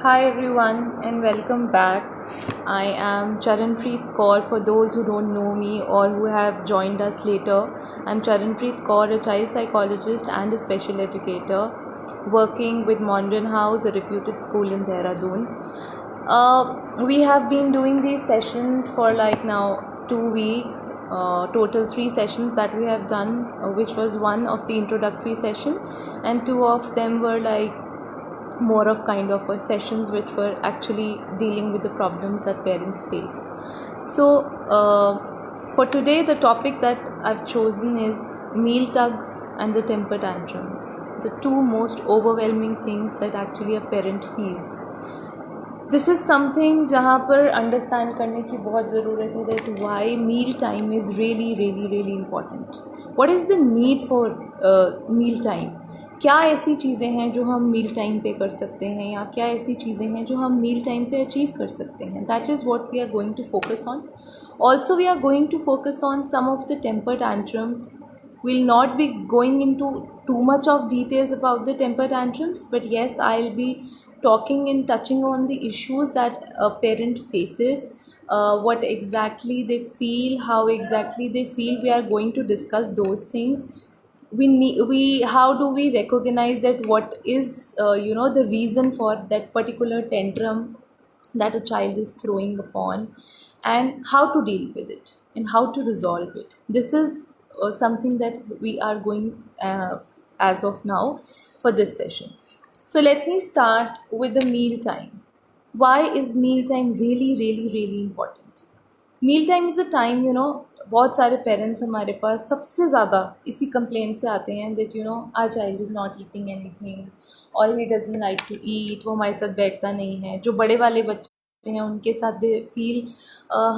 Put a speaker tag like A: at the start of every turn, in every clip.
A: Hi everyone and welcome back. I am Charanpreet Kaur. For those who don't know me or who have joined us later, I'm Charanpreet Kaur, a child psychologist and a special educator working with Modern House, a reputed school in Dehradun. We have been doing these sessions for like now 2 weeks. Total 3 sessions that we have done, which was one of the introductory session, and two of them were like more of kind of sessions which were actually dealing with the problems that parents face. So for today the topic that I've chosen is meal tugs and the temper tantrums, the two most overwhelming things that actually a parent feels. This is something जहाँ पर understand करने की बहुत ज़रूरत है that why meal time is really really really important. What is the need for meal time? क्या ऐसी चीज़ें हैं जो हम मील टाइम पे कर सकते हैं, या क्या ऐसी चीज़ें हैं जो हम मील टाइम पे अचीव कर सकते हैं? That is what we are going to focus on. Also we are going to focus on some of the temper tantrums. We'll not be going into too much of details about the temper tantrums, but yes, I'll be talking and touching on the issues that a parent faces, what exactly they feel, how exactly they feel. We are going to discuss those things. We how do we recognize that what is the reason for that particular tantrum that a child is throwing upon, and how to deal with it and how to resolve it. This is something that we are going as of now for this session. So let me start with the meal time. Why is meal time really really really important? Meal time is the time, बहुत सारे parents हमारे पास सबसे ज़्यादा इसी complaint से आते हैं that our child is not eating anything और he doesn't like to eat. वो हमारे साथ बैठता नहीं है. जो बड़े वाले बच्चे हैं उनके साथ दे फील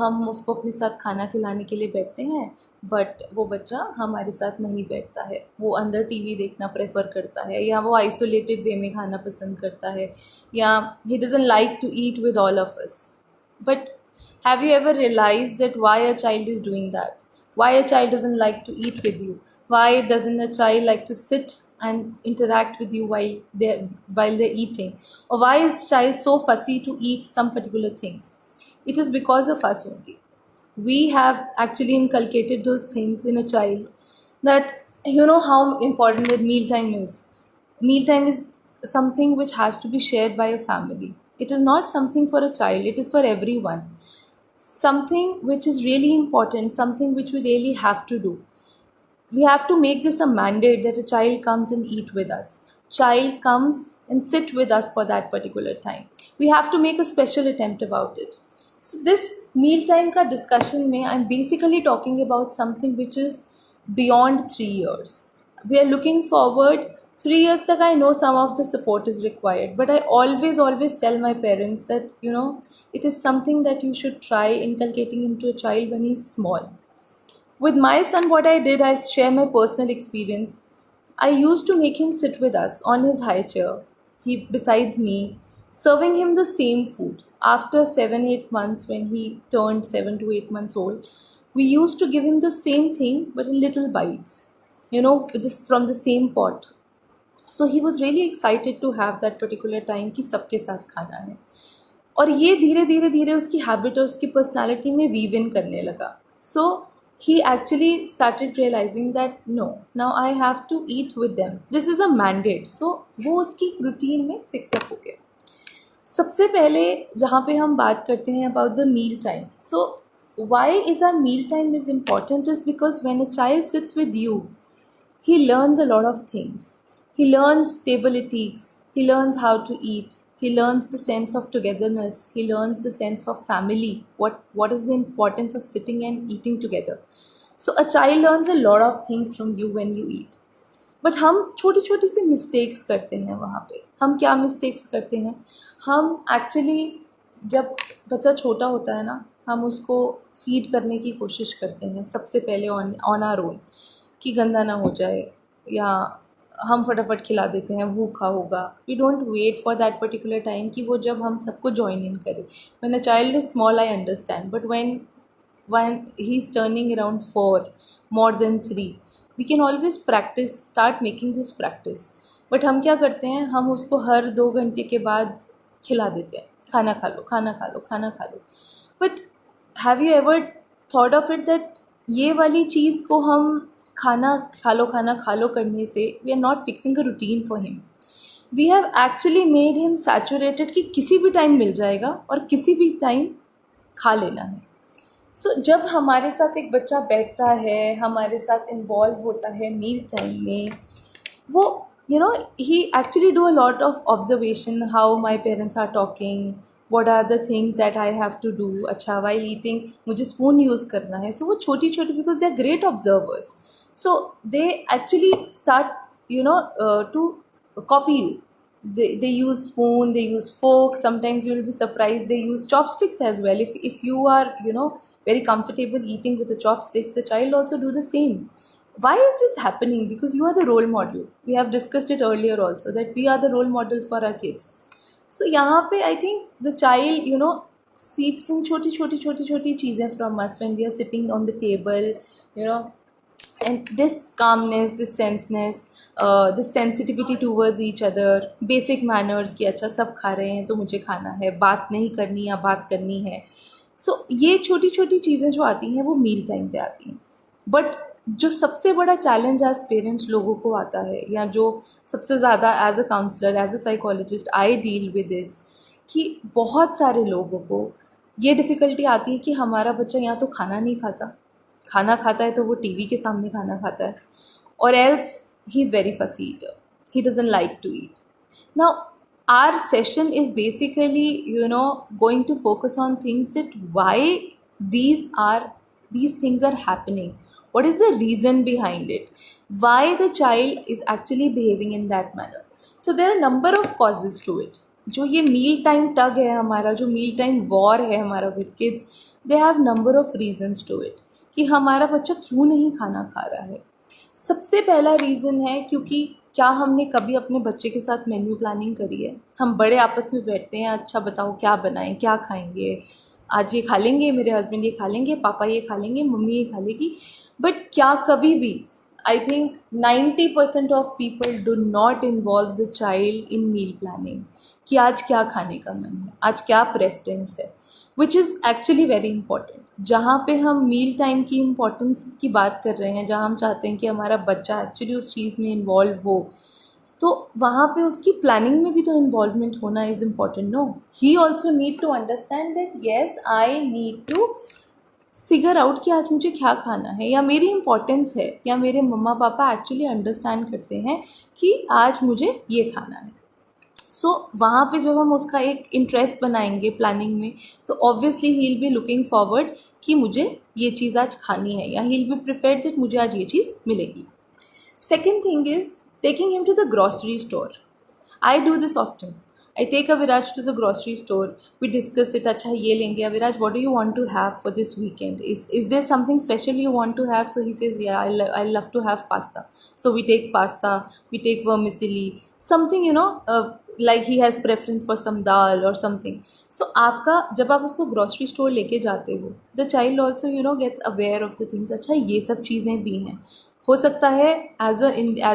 A: हम उसको अपने साथ खाना खिलाने के लिए बैठते हैं, बट वो बच्चा हमारे साथ नहीं बैठता है. वो अंदर टीवी देखना प्रेफर करता है, या वो आइसोलेटेड वे में खाना पसंद करता है, या he doesn't like to eat with all of us. But have you ever realized that why a child is doing that? Why a child doesn't like to eat with you? Why doesn't a child like to sit and interact with you while they're eating? Or why is child so fussy to eat some particular things? It is because of us only. We have actually inculcated those things in a child, that how important that mealtime is. Mealtime is something which has to be shared by a family. It is not something for a child, it is for everyone. Something which is really important, something which we really have to do. We have to make this a mandate that a child comes and eat with us. Child comes and sit with us for that particular time. We have to make a special attempt about it. So this mealtime ka discussion mein, I'm basically talking about something which is beyond 3 years. We are looking forward 3 years tak. I know some of the support is required, but I always tell my parents that it is something that you should try inculcating into a child when he's small. With my son, what I did, I'll share my personal experience. I used to make him sit with us on his high chair, he besides me, serving him the same food. After 7-8 months, when he turned 7 to 8 months old, we used to give him the same thing but in little bites, with this from the same pot. So he was really excited to have that particular time कि सबके साथ खाना है. और ये धीरे धीरे धीरे उसकी हैबिट और उसकी पर्सनालिटी में वीव इन करने लगा. सो he actually started realizing that no, now I have to eat with them. This is a mandate. So वो उसकी रूटीन में फिक्सअप हो गया. सबसे पहले जहाँ पे हम बात करते हैं about the meal time. So why is our meal time is important is because when a child sits with you, he learns a lot of things. He learns table ethics. He learns how to eat. He learns the sense of togetherness. He learns the sense of family. What is the importance of sitting and eating together? So a child learns a lot of things from you when you eat. But हम छोटी छोटी सी mistakes करते हैं वहाँ पे. हम क्या mistakes करते हैं? हम एक्चुअली जब बच्चा छोटा होता है ना, हम उसको फीड करने की कोशिश करते हैं सबसे पहले ऑन आवर ओन, कि गंदा ना हो जाए, या हम फटाफट खिला देते हैं, भूखा होगा. We don't wait for that particular time कि वो जब हम सबको ज्वाइन इन करें. When a child is small I understand, but when he's turning around 4, more than 3, we can always practice, start making this practice. But हम क्या करते हैं, हम उसको हर 2 घंटे के बाद खिला देते हैं, खाना खा लो, खाना खा लो, खाना खा लो. But have you ever thought of it that ये वाली चीज़ को हम खाना खाना खा लो करने से we are not fixing a routine for him. We have actually made him saturated कि किसी भी टाइम मिल जाएगा और किसी भी टाइम खा लेना है. सो जब हमारे साथ एक बच्चा बैठता है, हमारे साथ इन्वॉल्व होता है मील टाइम में, वो he actually do a lot of observation, how my parents are talking, what are the things that I have to do. अच्छा, while eating मुझे spoon use करना है. So वो छोटी छोटी, because they are great observers, so they actually start to copy you. They use spoon, they use fork, sometimes you will be surprised they use chopsticks as well. If you are very comfortable eating with the chopsticks, the child also do the same. Why it is happening? Because you are the role model. We have discussed it earlier also, that we are the role models for our kids. So यहाँ पे I think the child seeps in छोटी चीज़ें from us when we are sitting on the table, and this calmness, this senseness, this sensitivity towards each other, basic manners कि अच्छा सब खा रहे हैं तो मुझे खाना है, बात नहीं करनी या बात करनी है. So ये छोटी छोटी चीज़ें जो आती हैं वो मील टाइम पे आती हैं. बट जो सबसे बड़ा चैलेंज एज पेरेंट्स लोगों को आता है, या जो सबसे ज़्यादा as a counsellor, as a psychologist I deal with this, कि बहुत सारे लोगों को ये डिफ़िकल्टी आती है कि हमारा बच्चा या तो खाना नहीं खाता, खाना खाता है तो वो टीवी के सामने खाना खाता है, और else he is very fussy eater, he doesn't like to eat. Now our session is basically going to focus on things, that why these things are happening, what is the reason behind it, why the child is actually behaving in that manner. So there are a number of causes to it. जो ये meal time टग है हमारा, जो meal time war है हमारा with kids, they have number of reasons to it कि हमारा बच्चा क्यों नहीं खाना खा रहा है. सबसे पहला रीज़न है क्योंकि क्या हमने कभी अपने बच्चे के साथ मेन्यू प्लानिंग करी है. हम बड़े आपस में बैठते हैं, अच्छा बताओ क्या बनाएं, क्या खाएंगे, आज ये खा लेंगे, मेरे हस्बैंड ये खा लेंगे, पापा ये खा लेंगे, मम्मी ये खा लेगी. बट क्या कभी भी, I think 90% of people do not involve the child in meal planning कि आज क्या खाने का मन है, आज क्या प्रेफरेंस है, विच इज़ एक्चुअली वेरी इंपॉर्टेंट. जहाँ पे हम मील टाइम की इम्पोर्टेंस की बात कर रहे हैं, जहाँ हम चाहते हैं कि हमारा बच्चा एक्चुअली उस चीज़ में इन्वॉल्व हो, तो वहाँ पे उसकी प्लानिंग में भी तो इन्वॉल्वमेंट होना is important. No, he also need to understand that yes I need to figure out कि आज मुझे क्या खाना है, या मेरी इम्पोर्टेंस है, या मेरे मम्मा पापा एक्चुअली अंडरस्टैंड करते हैं कि आज मुझे ये खाना है. सो वहाँ पे जब हम उसका एक इंटरेस्ट बनाएंगे प्लानिंग में, तो obviously he will be looking forward कि मुझे ये चीज़ आज खानी है, या he will be prepared that मुझे आज ये चीज़ मिलेगी. Second thing is taking him to the grocery store. I do this often. I take Aviraj to the grocery store. We discuss it. अच्छा ये लेंगे Aviraj. What do you want to have for this weekend? Is there something special you want to have? So he says, yeah, I love to have pasta. So we take pasta. We take vermicelli. Something like he has preference for some dal or something. So आपका जब आप उसको grocery store लेके जाते हो, the child also gets aware of the things. अच्छा ये सब चीज़ें भी हैं. हो सकता है एज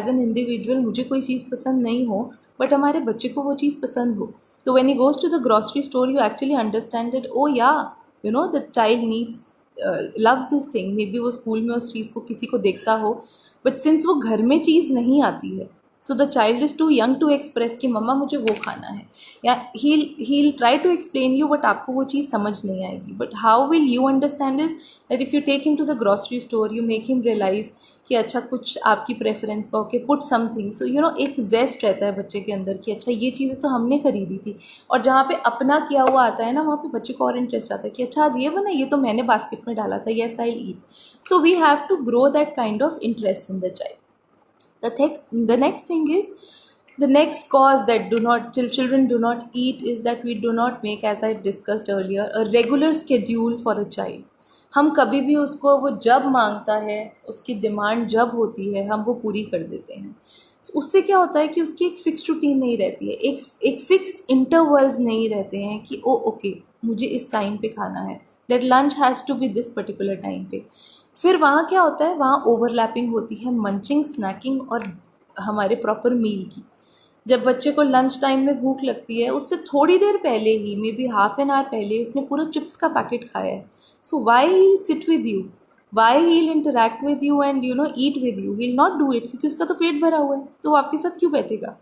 A: एन इंडिविजुअल मुझे कोई चीज़ पसंद नहीं हो, बट हमारे बच्चे को वो चीज़ पसंद हो. तो when he goes to the grocery store, you actually understand that oh ya the child needs loves this thing. Maybe वो स्कूल में उस चीज़ को किसी को देखता हो, बट सिंस वो घर में चीज़ नहीं आती है, so the child is too young to express कि मम्मा मुझे वो खाना है, या he'll try to explain you, but आपको वो चीज़ समझ नहीं आएगी. But how will you understand is that if you take him to the grocery store, you make him realise कि अच्छा कुछ आपकी प्रेफरेंस का, ओके पुट समथिंग. सो एक जेस्ट रहता है बच्चे के अंदर कि अच्छा ये चीज़ें तो हमने खरीदी थी, और जहाँ पे अपना किया हुआ आता है ना, वहाँ पे बच्चे को और इंटरेस्ट आता है कि अच्छा आज ये बना, ये तो मैंने बास्केट में डाला था, yes I will eat. So we have to grow that kind of interest in the child. The next thing is, the next cause that children do not eat is that we do not make, as I discussed earlier, a regular schedule for a child. हम कभी भी उसको, वो जब मांगता है, उसकी demand जब होती है, हम वो पूरी कर देते हैं. उससे क्या होता है कि उसकी एक फिक्स्ड रूटीन नहीं रहती है, एक फिक्स्ड इंटरवल्स नहीं रहते हैं कि ओके मुझे इस टाइम पे खाना है, that lunch has to be this particular time पे. फिर वहाँ क्या होता है, वहाँ ओवरलैपिंग होती है मंचिंग, स्नैकिंग और हमारे प्रॉपर मील की. जब बच्चे को लंच टाइम में भूख लगती है, उससे थोड़ी देर पहले ही, maybe half an hour पहले, उसने पूरा चिप्स का पैकेट खाया है. So why he sit with you, why he will interact with you and eat with you, he will not do it, क्योंकि उसका तो पेट भरा हुआ है, तो वो आपके साथ क्यों बैठेगा.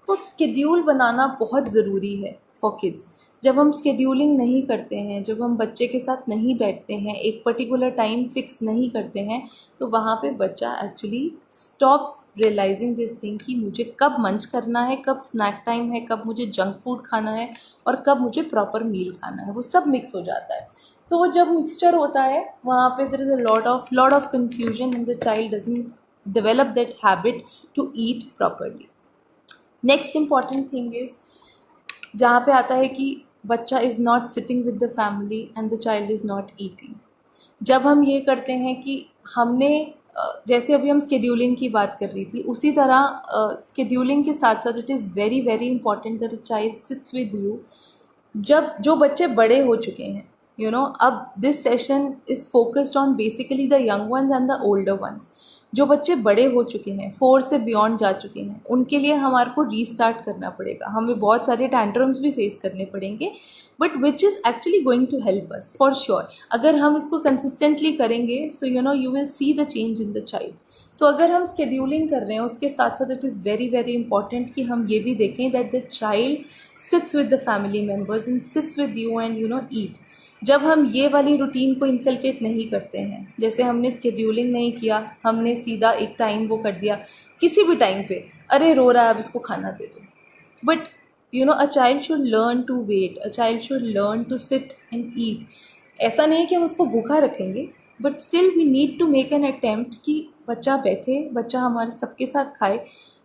A: तो स्केड्यूल बनाना बहुत ज़रूरी है फॉर किड्स. जब हम स्केड्यूलिंग नहीं करते हैं, जब हम बच्चे के साथ नहीं बैठते हैं, एक पर्टिकुलर टाइम फिक्स नहीं करते हैं, तो वहाँ पे बच्चा actually stops realising this thing कि मुझे कब मंच करना है, कब स्नैक टाइम है, कब मुझे जंक फूड खाना है और कब मुझे प्रॉपर मील खाना है. वो सब मिक्स हो जाता है. तो वो जब मिक्सचर होता है, वहाँ पे there is a lot of confusion and the child doesn't develop that habit to eat properly. Next important thing is, जहाँ पे आता है कि बच्चा is not sitting with the family and the child is not eating. जब हम ये करते हैं कि हमने जैसे अभी हम स्केड्यूलिंग की बात कर रही थी, उसी तरह स्केड्यूलिंग के साथ साथ it is very very important that a child sits with you. जब जो बच्चे बड़े हो चुके हैं, अब this session is focused on basically the young ones and the older ones. जो बच्चे बड़े हो चुके हैं, 4 से बियॉन्ड जा चुके हैं, उनके लिए हमारे को रीस्टार्ट करना पड़ेगा. हमें बहुत सारे टैंट्रम्स भी फेस करने पड़ेंगे, but which is actually going to help us for sure. अगर हम इसको कंसिस्टेंटली करेंगे, so you will see the change in the child. So अगर हम स्केड्यूलिंग कर रहे हैं, उसके साथ साथ it is very very important कि हम ये भी देखें that the child sits with the family members and sits with you and eat. जब हम ये वाली रूटीन को इनकलकेट नहीं करते हैं, जैसे हमने स्केड्यूलिंग नहीं किया, हमने सीधा एक टाइम वो कर दिया, किसी भी टाइम पे अरे रो रहा है अब इसको खाना दे दो. But a child should learn to wait, a child should learn to sit and eat. ऐसा नहीं है कि हम उसको भूखा रखेंगे, but still we need to make an attempt कि बच्चा बैठे, बच्चा हमारे सबके साथ खाए.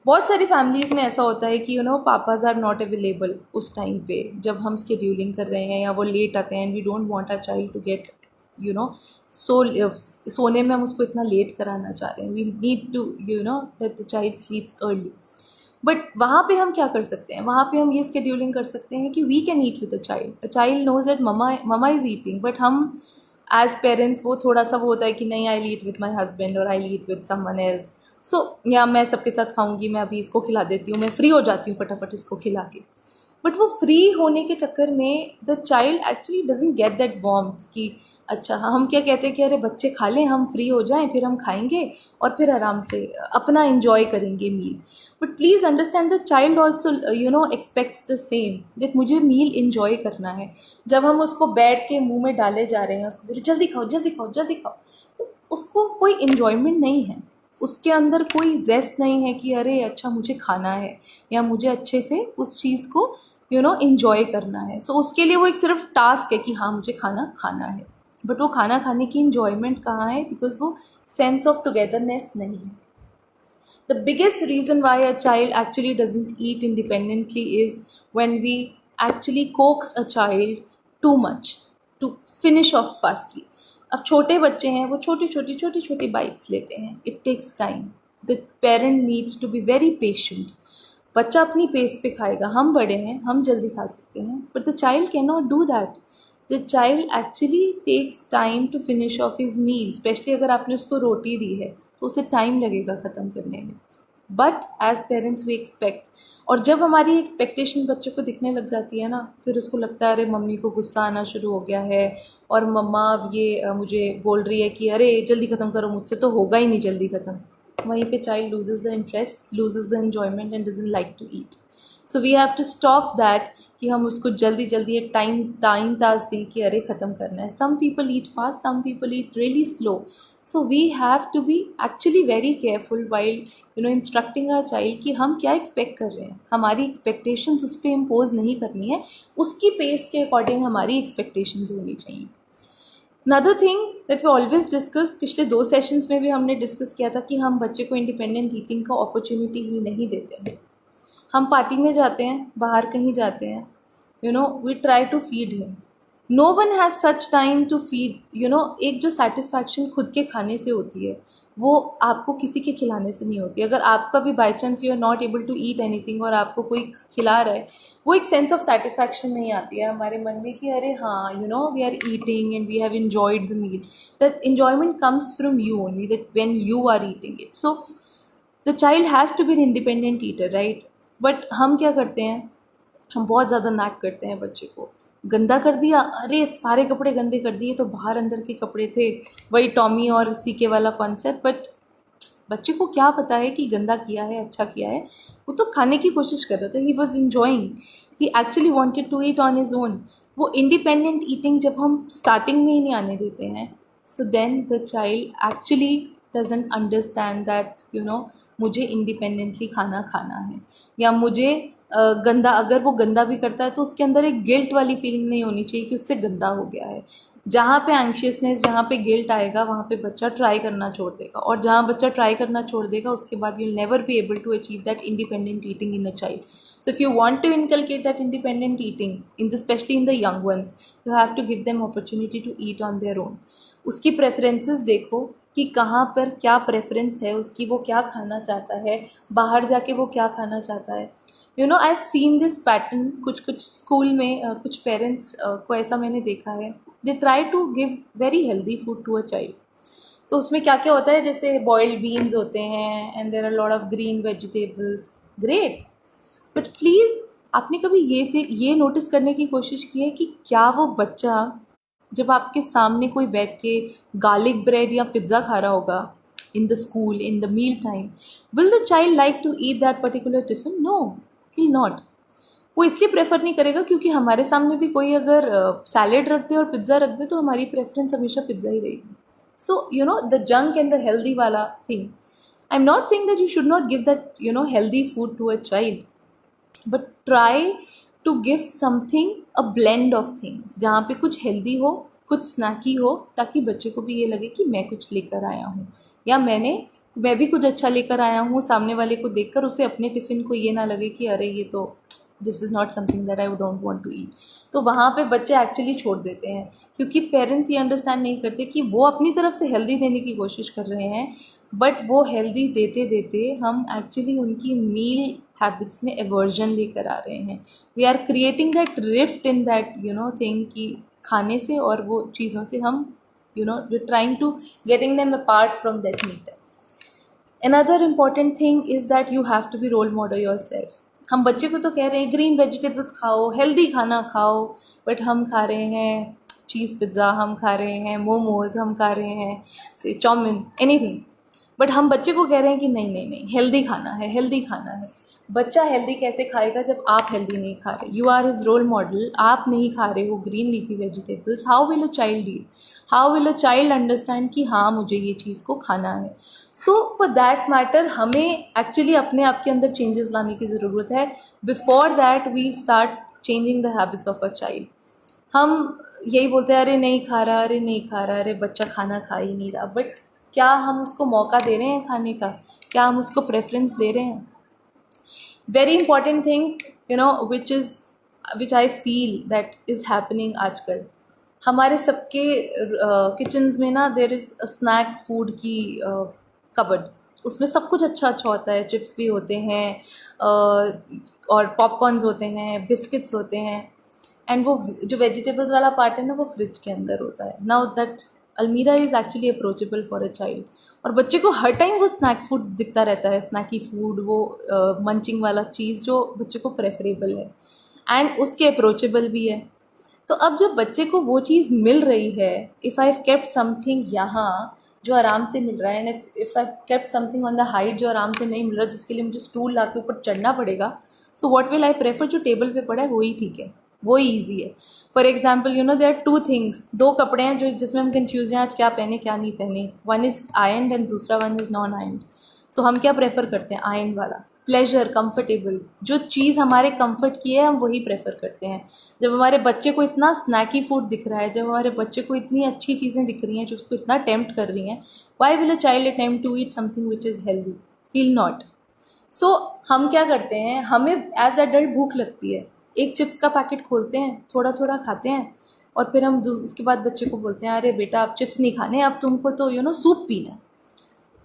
A: बहुत सारी फैमिलीज़ में ऐसा होता है कि पापाज आर नॉट अवेलेबल उस टाइम पे जब हम स्केड्यूलिंग कर रहे हैं, या वो लेट आते हैं and we don't want our child to get सोने में हम उसको इतना लेट कराना चाह रहे हैं. We need to that the child sleeps early. But वहाँ पे हम क्या कर सकते हैं, वहाँ पे हम ये स्केड्यूलिंग कर सकते हैं कि we can eat with a child. A child knows that mama is eating, but हम एज पेरेंट्स वो थोड़ा सा वो होता है कि नहीं, आई ईट विद माई हस्बैंड और आई ईट विद समवन एल्स. सो या मैं सबके साथ खाऊंगी, मैं अभी इसको खिला देती हूँ, मैं फ्री हो जाती हूँ फटाफट इसको खिला के. बट वो फ्री होने के चक्कर में the child actually doesn't get that warmth कि अच्छा, हम क्या कहते हैं कि अरे बच्चे खा लें, हम फ्री हो जाएं, फिर हम खाएंगे और फिर आराम से अपना इंजॉय करेंगे meal. But please understand the child also expects the same, that मुझे मील इंजॉय करना है. जब हम उसको बैठ के मुंह में डाले जा रहे हैं, उसको बोले जल्दी खाओ जल्दी खाओ जल्दी खाओ, तो उसको कोई इन्जॉयमेंट नहीं है, उसके अंदर कोई जेस्ट नहीं है कि अरे अच्छा मुझे खाना है, या मुझे अच्छे से उस चीज़ को इंजॉय करना है. सो उसके लिए वो एक सिर्फ टास्क है कि हाँ मुझे खाना खाना है, बट वो खाना खाने की इंजॉयमेंट कहाँ है, बिकॉज वो सेंस ऑफ टुगेदरनेस नहीं है. The biggest reason why a child actually doesn't eat independently is when we actually coax a child too much to finish off fastly. अब छोटे बच्चे हैं, वो छोटी छोटी बाइट्स लेते हैं. It takes time. The parent needs to be very patient. बच्चा अपनी पेस पे खाएगा, हम बड़े हैं, हम जल्दी खा सकते हैं, but the child can not do that. The child actually takes time to finish off his meal. Specially अगर आपने उसको रोटी दी है तो उसे टाइम लगेगा ख़त्म करने में. But as parents we expect, और जब हमारी एक्सपेक्टेशन बच्चे को दिखने लग जाती है ना, फिर उसको लगता है अरे मम्मी को गुस्सा आना शुरू हो गया है, और मम्मा अब ये मुझे बोल रही है कि अरे जल्दी ख़त्म करो, मुझसे तो होगा ही नहीं जल्दी ख़त्म. वहीं पे child loses the interest, loses the enjoyment and doesn't like to eat. So we have to stop that कि हम उसको जल्दी जल्दी एक टाइम टास्क दें कि अरे ख़त्म करना है. Some people eat fast, some people eat really slow. So we have to be actually very careful while instructing our child कि हम क्या एक्सपेक्ट कर रहे हैं. हमारी एक्सपेक्टेशंस उस पर इम्पोज नहीं करनी है, उसकी पेस के अकॉर्डिंग हमारी एक्सपेक्टेशंस होनी चाहिए. Another thing that we always discuss, पिछले 2 सेशंस में भी हमने डिस्कस किया था कि हम बच्चे को इंडिपेंडेंट ईटिंग का अपॉर्चुनिटी ही नहीं देते हैं. हम पार्टी में जाते हैं, बाहर कहीं जाते हैं, we try to feed him. No one has such time to feed. एक जो सेटिस्फैक्शन खुद के खाने से होती है, वो आपको किसी के खिलाने से नहीं होती. अगर आपका भी by chance you are not able to eat anything और आपको कोई खिला रहा है, वो एक सेंस ऑफ सेटिस्फैक्शन नहीं आती है हमारे मन में कि अरे हाँ we are eating and we have enjoyed the meal. That enjoyment comes from you only, that when you are eating it. So the child has to be an independent eater, right? But हम क्या करते हैं, हम बहुत ज़्यादा NAAC करते हैं बच्चे को। गंदा कर दिया, अरे सारे कपड़े गंदे कर दिए, तो बाहर अंदर के कपड़े थे, वही टॉमी और सीके वाला कॉन्सेप्ट। बट बच्चे को क्या पता है कि गंदा किया है अच्छा किया है, वो तो खाने की कोशिश कर रहा था, he was enjoying, he actually wanted to eat on his own. वो इंडिपेंडेंट ईटिंग जब हम स्टार्टिंग में ही नहीं आने देते हैं, so then the child actually doesn't understand that मुझे इंडिपेंडेंटली खाना खाना है, या मुझे गंदा, अगर वो गंदा भी करता है तो उसके अंदर एक गिल्ट वाली फीलिंग नहीं होनी चाहिए कि उससे गंदा हो गया है। जहाँ पे एंशियसनेस, जहाँ पे गिल्ट आएगा, वहाँ पे बच्चा ट्राई करना छोड़ देगा, और जहाँ बच्चा ट्राई करना छोड़ देगा उसके बाद you'll never be able to achieve that independent eating in a child. So if you want to inculcate that independent eating especially in the young ones, you have to give them opportunity to eat on their own. उसकी preferences देखो कि कहाँ पर क्या preference है उसकी, वो क्या खाना चाहता है, बाहर जाके वो क्या खाना चाहता है। I have seen this pattern, कुछ स्कूल में कुछ पेरेंट्स को ऐसा मैंने देखा है, they try to give very healthy food to a child. तो उसमें क्या क्या होता है, जैसे बॉइल्ड बीन्स होते हैं and there are lot of green vegetables, great, but please आपने कभी ये नोटिस करने की कोशिश की है कि क्या वो बच्चा जब आपके सामने कोई बैठ के गार्लिक ब्रेड या पिज़्ज़ा खा रहा होगा in the school in the meal time, will the child like to eat that particular tiffin? No, he not. वो इसलिए प्रेफर नहीं करेगा क्योंकि हमारे सामने भी कोई अगर सैलेड रख दे और पिज़्ज़ा रख दे तो हमारी प्रेफरेंस हमेशा पिज़्ज़ा ही रहेगी। So the junk and the healthy वाला thing, I am not saying that you should not give that healthy food to a child, but try to give something, a blend of things, जहाँ पे कुछ healthy हो, कुछ स्नैकी हो, ताकि बच्चे को भी ये लगे कि मैं कुछ लेकर आया हूँ, या मैं भी कुछ अच्छा लेकर आया हूँ। सामने वाले को देखकर उसे अपने टिफ़िन को ये ना लगे कि अरे ये तो this is not something that I don't want to eat. तो वहाँ पे बच्चे एक्चुअली छोड़ देते हैं, क्योंकि पेरेंट्स ये अंडरस्टैंड नहीं करते कि वो अपनी तरफ से हेल्दी देने की कोशिश कर रहे हैं, बट वो हेल्दी देते देते हम एक्चुअली उनकी मील हैबिट्स में एवर्जन लेकर आ रहे हैं। We are creating that rift in that thing कि खाने से और वो चीज़ों से हम we trying to getting them apart from that meat. Another important thing is that you have to be role model yourself. हम बच्चे को तो कह रहे हैं ग्रीन वेजिटेबल्स खाओ, हेल्दी खाना खाओ, बट हम खा रहे हैं चीज़ पिज़्ज़ा, हम खा रहे हैं मोमोज़, हम खा रहे हैं से चाउमीन, एनीथिंग। बट हम बच्चे को कह रहे हैं कि नहीं नहीं नहीं, हेल्दी खाना है, हेल्दी खाना है। बच्चा हेल्दी कैसे खाएगा जब आप हेल्दी नहीं खा रहे? You are his role model, आप नहीं खा रहे हो green leafy vegetables, how will a child eat? How will a child understand कि हाँ मुझे ये चीज़ को खाना है? सो फॉर दैट मैटर हमें एक्चुअली अपने आप के अंदर चेंजेस लाने की ज़रूरत है before that we start changing the habits of a child. हम यही बोलते हैं अरे नहीं खा रहा, अरे नहीं खा रहा, अरे बच्चा खाना खा ही नहीं रहा, बट क्या हम उसको मौका दे रहे हैं खाने का? क्या हम उसको प्रेफरेंस दे रहे हैं? Very important thing which I feel that is happening आजकल हमारे सबके किचन्स में ना, there is a snack food की कबर्ड। उसमें सब कुछ अच्छा अच्छा होता है, चिप्स भी होते हैं और पॉपकॉर्न्स होते हैं, बिस्किट्स होते हैं, एंड वो जो वेजिटेबल्स वाला पार्ट है ना वो फ्रिज के अंदर होता है। नाउ दैट अलमीरा is actually approachable for a child, और बच्चे को हर टाइम वो स्नैक फूड दिखता रहता है, स्नैकी फूड, वो मंचिंग वाला चीज़ जो बच्चे को प्रेफरेबल है एंड उसके अप्रोचेबल भी है। तो अब जब बच्चे को वो चीज़ मिल रही है, इफ़ आई केप्ट समथिंग यहाँ जो आराम से मिल रहा है, and if I kept something on the height जो आराम से नहीं मिल रहा, जिसके लिए मुझे स्टूल ला के ऊपर चढ़ना पड़ेगा, so what will I prefer? जो टेबल पे पड़ा है वही ठीक है, वही ईजी है। For example there are two things, दो कपड़े हैं जो जिसमें हम कन्फ्यूज हैं आज क्या पहने क्या नहीं पहने, वन इज़ आयर्न एंड दूसरा वन इज़ नॉन आयर्न। सो हम क्या प्रेफर करते हैं? आयर्न वाला, प्लेजर, कंफर्टेबल, जो चीज़ हमारे कंफर्ट की है हम वही प्रेफर करते हैं। जब हमारे बच्चे को इतना स्नैकी फूड दिख रहा है, जब हमारे बच्चे को इतनी अच्छी चीज़ें दिख रही हैं जो उसको इतना टेम्प्ट कर रही हैं, why will a child attempt to eat something which is healthy? He will not. So हम क्या करते हैं, हमें एज एडल्ट भूख लगती है, एक चिप्स का पैकेट खोलते हैं, थोड़ा थोड़ा खाते हैं, और फिर हम उसके बाद बच्चे को बोलते हैं अरे बेटा अब चिप्स नहीं खाने, अब तुमको तो सूप पीना है।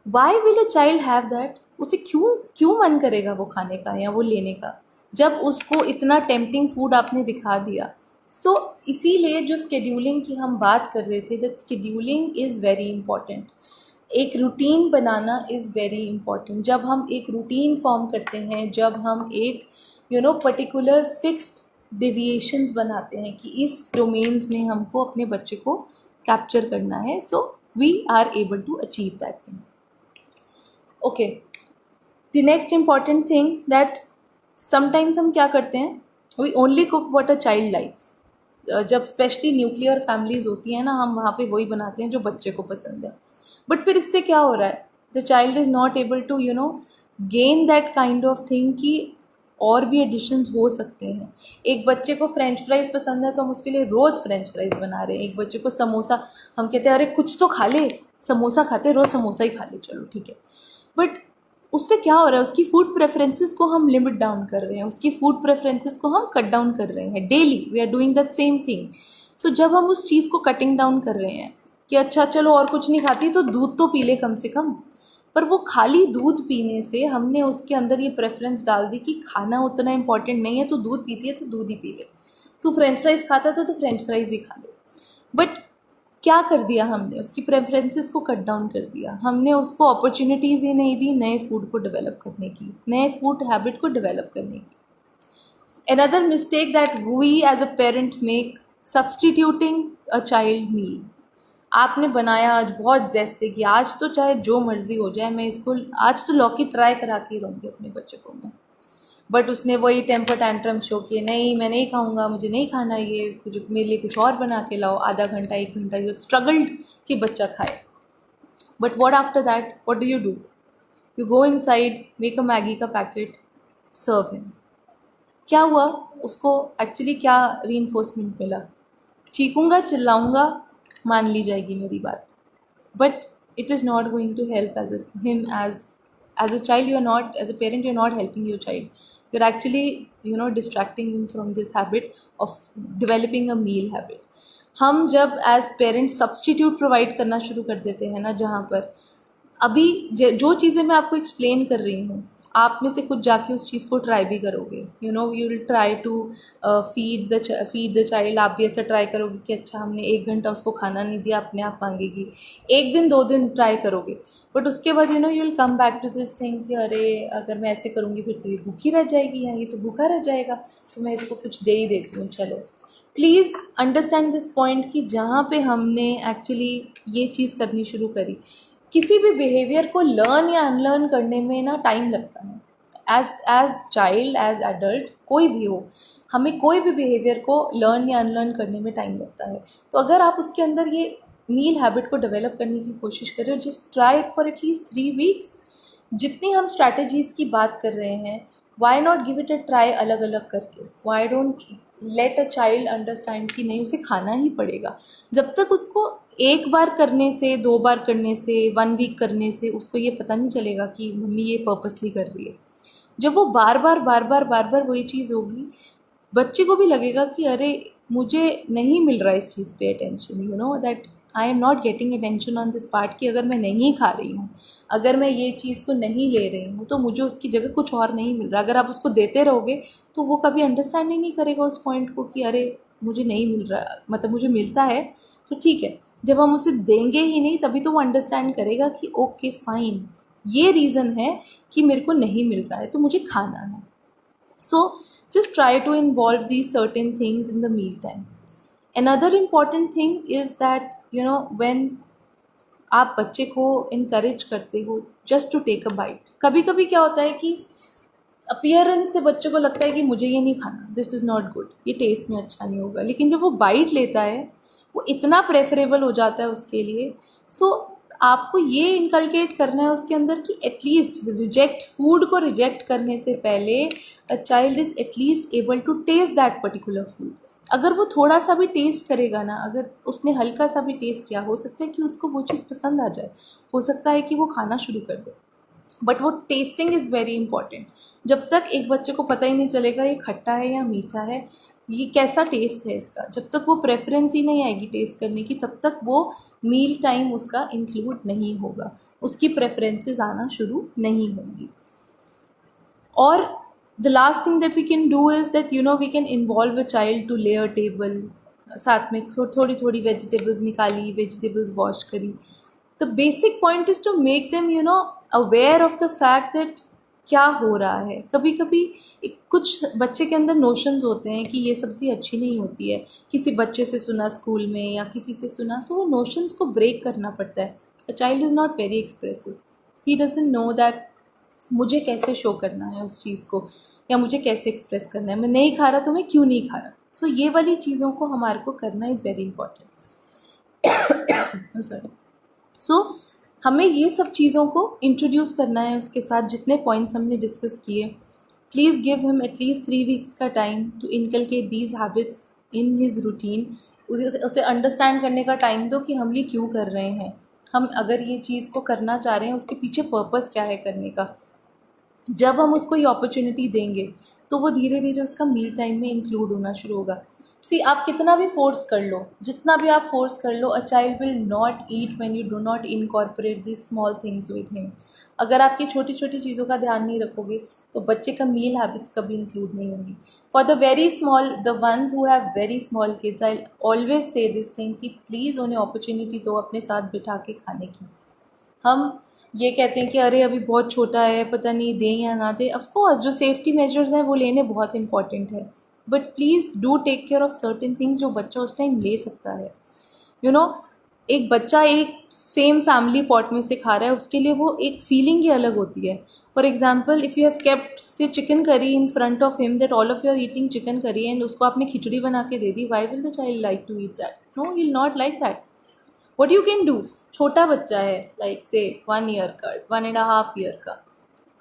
A: Why will a child have that? उसे क्यों क्यों मन करेगा वो खाने का या वो लेने का, जब उसको इतना टेम्पटिंग फूड आपने दिखा दिया? सो इसीलिए जो स्केड्यूलिंग की हम बात कर रहे थे, that scheduling is very important. एक रूटीन बनाना इज़ वेरी इम्पॉर्टेंट. जब हम एक रूटीन फॉर्म करते हैं, जब हम एक पर्टिकुलर फिक्स्ड डेविएशंस बनाते हैं कि इस डोमेन्स में हमको अपने बच्चे को कैप्चर करना है, so we are able to achieve that thing. Okay, the next important thing that sometimes हम क्या करते हैं, we only cook what a child likes. जब स्पेशली न्यूक्लियर फैमिलीज होती हैं ना, हम वहाँ पे वही बनाते हैं जो बच्चे को पसंद है. बट फिर इससे क्या हो रहा है, the child is not able to gain that kind of thing कि और भी एडिशंस हो सकते हैं. एक बच्चे को फ्रेंच फ्राइज़ पसंद है तो हम उसके लिए रोज़ फ्रेंच फ्राइज़ बना रहे हैं. एक बच्चे को समोसा, हम कहते हैं अरे कुछ तो खा ले, समोसा खाते, रोज़ समोसा ही खा ले, चलो ठीक है. बट उससे क्या हो रहा है, उसकी फूड प्रेफरेंसेस को हम लिमिट डाउन कर रहे हैं, उसकी फूड प्रेफरेंसेस को हम कट डाउन कर रहे हैं. Daily we are doing that same thing. So जब हम उस चीज़ को कटिंग डाउन कर रहे हैं कि अच्छा चलो और कुछ नहीं खाती तो दूध तो पी ले कम से कम, पर वो खाली दूध पीने से हमने उसके अंदर ये प्रेफरेंस डाल दी कि खाना उतना इम्पॉर्टेंट नहीं है, तो दूध पीती है तो दूध ही पी ले, तू फ्रेंच फ्राइज़ खाता तो फ्रेंच फ्राइज़ ही खा ले. बट क्या कर दिया हमने, उसकी प्रेफरेंसेस को कट डाउन कर दिया. हमने उसको अपॉर्चुनिटीज़ ही नहीं दी नए फूड को डेवलप करने की, नए फूड हैबिट को डेवलप करने की. Another mistake that we as a parent make, substituting a child meal. आपने बनाया आज बहुत ज़ेस्ट से कि आज तो चाहे जो मर्ज़ी हो जाए, मैं इसको आज तो लौकी ट्राई करा के ही रहूँगी अपने बच्चे को मैं. बट उसने वही टेम्पर टैंट्रम शो किए, नहीं मैं नहीं खाऊंगा, मुझे नहीं खाना ये, कुछ मेरे लिए कुछ और बना के लाओ. आधा घंटा 1 घंटा यू स्ट्रगल्ड कि बच्चा खाए. But what after that, what do? You go in side, make a Maggi का पैकेट, सर्व हिम. क्या हुआ उसको, एक्चुअली क्या रीइंफोर्समेंट मिला? चीखूंगा चिल्लाऊंगा, मान ली जाएगी मेरी बात, but it is not going to help him as a child. You are not, as a parent, you are not helping your child. You're actually distracting him from this habit of developing a meal habit. हम जब as parent substitute provide करना शुरू कर देते हैं ना, जहाँ पर अभी जो चीज़ें मैं आपको एक्सप्लेन कर रही हूँ, आप में से कुछ जाके उस चीज़ को ट्राई भी करोगे. You will try to feed the child. आप भी ऐसा ट्राई करोगे कि अच्छा हमने 1 घंटा उसको खाना नहीं दिया, अपने आप मांगेगी. 1 दिन 2 दिन ट्राई करोगे, बट उसके बाद you will come back to this thing कि अरे अगर मैं ऐसे करूँगी फिर तो ये भूखी रह जाएगी, या ये तो भूखा रह जाएगा, तो मैं इसको कुछ दे ही देती हूँ. चलो प्लीज़ अंडरस्टैंड दिस पॉइंट कि जहाँ पे हमने एक्चुअली ये चीज़ करनी शुरू करी, किसी भी बिहेवियर को लर्न या अनलर्न करने में ना टाइम लगता है. एज चाइल्ड, एज एडल्ट, कोई भी हो, हमें कोई भी बिहेवियर को लर्न या अनलर्न करने में टाइम लगता है. तो अगर आप उसके अंदर ये मील हैबिट को डेवलप करने की कोशिश कर रहे हो, just try it for at least 3 weeks. जितनी हम स्ट्रैटेजीज़ की बात कर रहे हैं, why not give it a try अलग अलग करके. Why don't let a child understand कि नहीं उसे खाना ही पड़ेगा. जब तक उसको 1 बार करने से, 2 बार करने से, 1 वीक करने से उसको ये पता नहीं चलेगा कि मम्मी ये पर्पसली कर रही है. जब वो बार बार वही चीज़ होगी, बच्चे को भी लगेगा कि अरे मुझे नहीं मिल रहा है इस चीज़ पे attention, that I am not getting attention on this part, कि अगर मैं नहीं खा रही हूँ, अगर मैं ये चीज़ को नहीं ले रही हूँ, तो मुझे उसकी जगह कुछ और नहीं मिल रहा. अगर आप उसको देते रहोगे तो वो कभी अंडरस्टैंड ही नहीं करेगा उस पॉइंट को कि अरे मुझे नहीं मिल रहा, मतलब मुझे मिलता है तो ठीक है. जब हम उसे देंगे ही नहीं तभी तो वो अंडरस्टैंड करेगा कि ओके फाइन, ये रीज़न है कि मेरे को नहीं मिल रहा है तो मुझे खाना है. So just try to involve these certain things in the meal time. Another important thing is that when आप बच्चे को encourage करते हो just to take a bite, कभी कभी क्या होता है कि अपीयरेंस से बच्चे को लगता है कि मुझे ये नहीं खाना, दिस इज़ नॉट गुड, ये टेस्ट में अच्छा नहीं होगा. लेकिन जब वो बाइट लेता है वो इतना प्रेफरेबल हो जाता है उसके लिए. सो आपको ये इनकलकेट करना है उसके अंदर कि एटलीस्ट फूड को रिजेक्ट करने से पहले a child is at least able to taste that particular food. अगर वो थोड़ा सा भी टेस्ट करेगा ना, अगर उसने हल्का सा भी टेस्ट किया, हो सकता है कि उसको वो चीज़ पसंद आ जाए, हो सकता है कि वो खाना शुरू कर दे. बट वो टेस्टिंग इज़ वेरी इंपॉर्टेंट. जब तक एक बच्चे को पता ही नहीं चलेगा ये खट्टा है या मीठा है, ये कैसा टेस्ट है इसका, जब तक वो प्रेफरेंस ही नहीं आएगी टेस्ट करने की, तब तक वो मील टाइम उसका इंक्लूड नहीं होगा, उसकी प्रेफरेंसेस आना शुरू नहीं होंगी. और the last thing that we can do is that we can involve a child to lay a table. साथ में थोड़ी थोड़ी वेजिटेबल्स निकाली, वेजिटेबल्स वॉश करी, the basic point is to make them aware of the fact that क्या हो रहा है। कभी कभी कुछ बच्चे के अंदर नोशंस होते हैं कि ये सब्ज़ी अच्छी नहीं होती है, किसी बच्चे से सुना स्कूल में या किसी से सुना, सो वो नोशंस को ब्रेक करना पड़ता है। अ child is not very expressive, he doesn't know that मुझे कैसे शो करना है उस चीज़ को, या मुझे कैसे एक्सप्रेस करना है, मैं नहीं खा रहा तो मैं क्यों नहीं खा रहा। सो ये वाली चीज़ों को हमारे को करना is very important. I am sorry. So हमें ये सब चीज़ों को इंट्रोड्यूस करना है उसके साथ, जितने पॉइंट्स हमने डिस्कस किए। Please give him at least 3 weeks का time to inculcate these habits in his routine. उसे अंडरस्टैंड करने का टाइम दो कि हम ये क्यों कर रहे हैं, हम अगर ये चीज़ को करना चाह रहे हैं उसके पीछे पर्पस क्या है करने का। जब हम उसको ये अपॉर्चुनिटी देंगे तो वो धीरे धीरे उसका मील टाइम में इंक्लूड होना शुरू होगा। सी, आप कितना भी फोर्स कर लो, जितना भी आप फोर्स कर लो, a child will not eat when you do not incorporate this small things with him. अगर आपकी छोटी छोटी चीज़ों का ध्यान नहीं रखोगे तो बच्चे का मील हैबिट्स कभी इंक्लूड नहीं होंगी। For the very small, the ones who have very small kids, I always say this thing कि प्लीज़ उन्हें अपॉर्चुनिटी दो अपने साथ बिठा के खाने की। हम ये कहते हैं कि अरे अभी बहुत छोटा है, पता नहीं दें या ना दें। ऑफ कोर्स जो सेफ्टी मेजर्स हैं वो लेने बहुत इंपॉर्टेंट है, but please do take care of certain things जो बच्चा उस टाइम ले सकता है। यू नो, एक बच्चा एक सेम फैमिली पॉट में से खा रहा है, उसके लिए वो एक फीलिंग ही अलग होती है। For example, if you have kept say chicken curry in front of him that all of you are eating chicken curry, and उसको आपने खिचड़ी बना के दे दी, why will the child like to eat that? No, he will not like that. What you can do, छोटा बच्चा है, लाइक से 1 ईयर का, 1.5 ईयर का,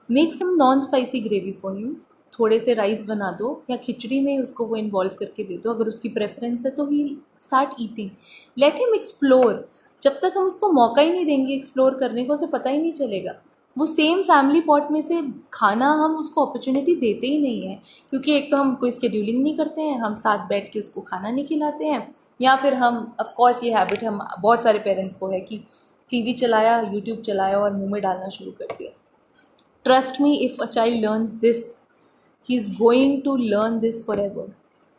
A: make some non spicy gravy for him. थोड़े से राइस बना दो या खिचड़ी में उसको वो इन्वॉल्व करके दे दो, अगर उसकी प्रेफरेंस है तो ही start eating. Let him explore. जब तक हम उसको मौका ही नहीं देंगे एक्सप्लोर करने को, उसे पता ही नहीं चलेगा। वो सेम फैमिली पॉट में से खाना हम उसको अपॉर्चुनिटी देते ही नहीं है, क्योंकि एक तो हम कोई स्केड्यूलिंग नहीं करते हैं, हम साथ बैठ के उसको खाना नहीं खिलाते हैं, या फिर हम, ऑफ कोर्स ये हैबिट हम बहुत सारे पेरेंट्स को है कि टीवी चलाया, यूट्यूब चलाया और मुंह में डालना शुरू कर दिया। Trust me, if a child learns this, he is going to learn this forever.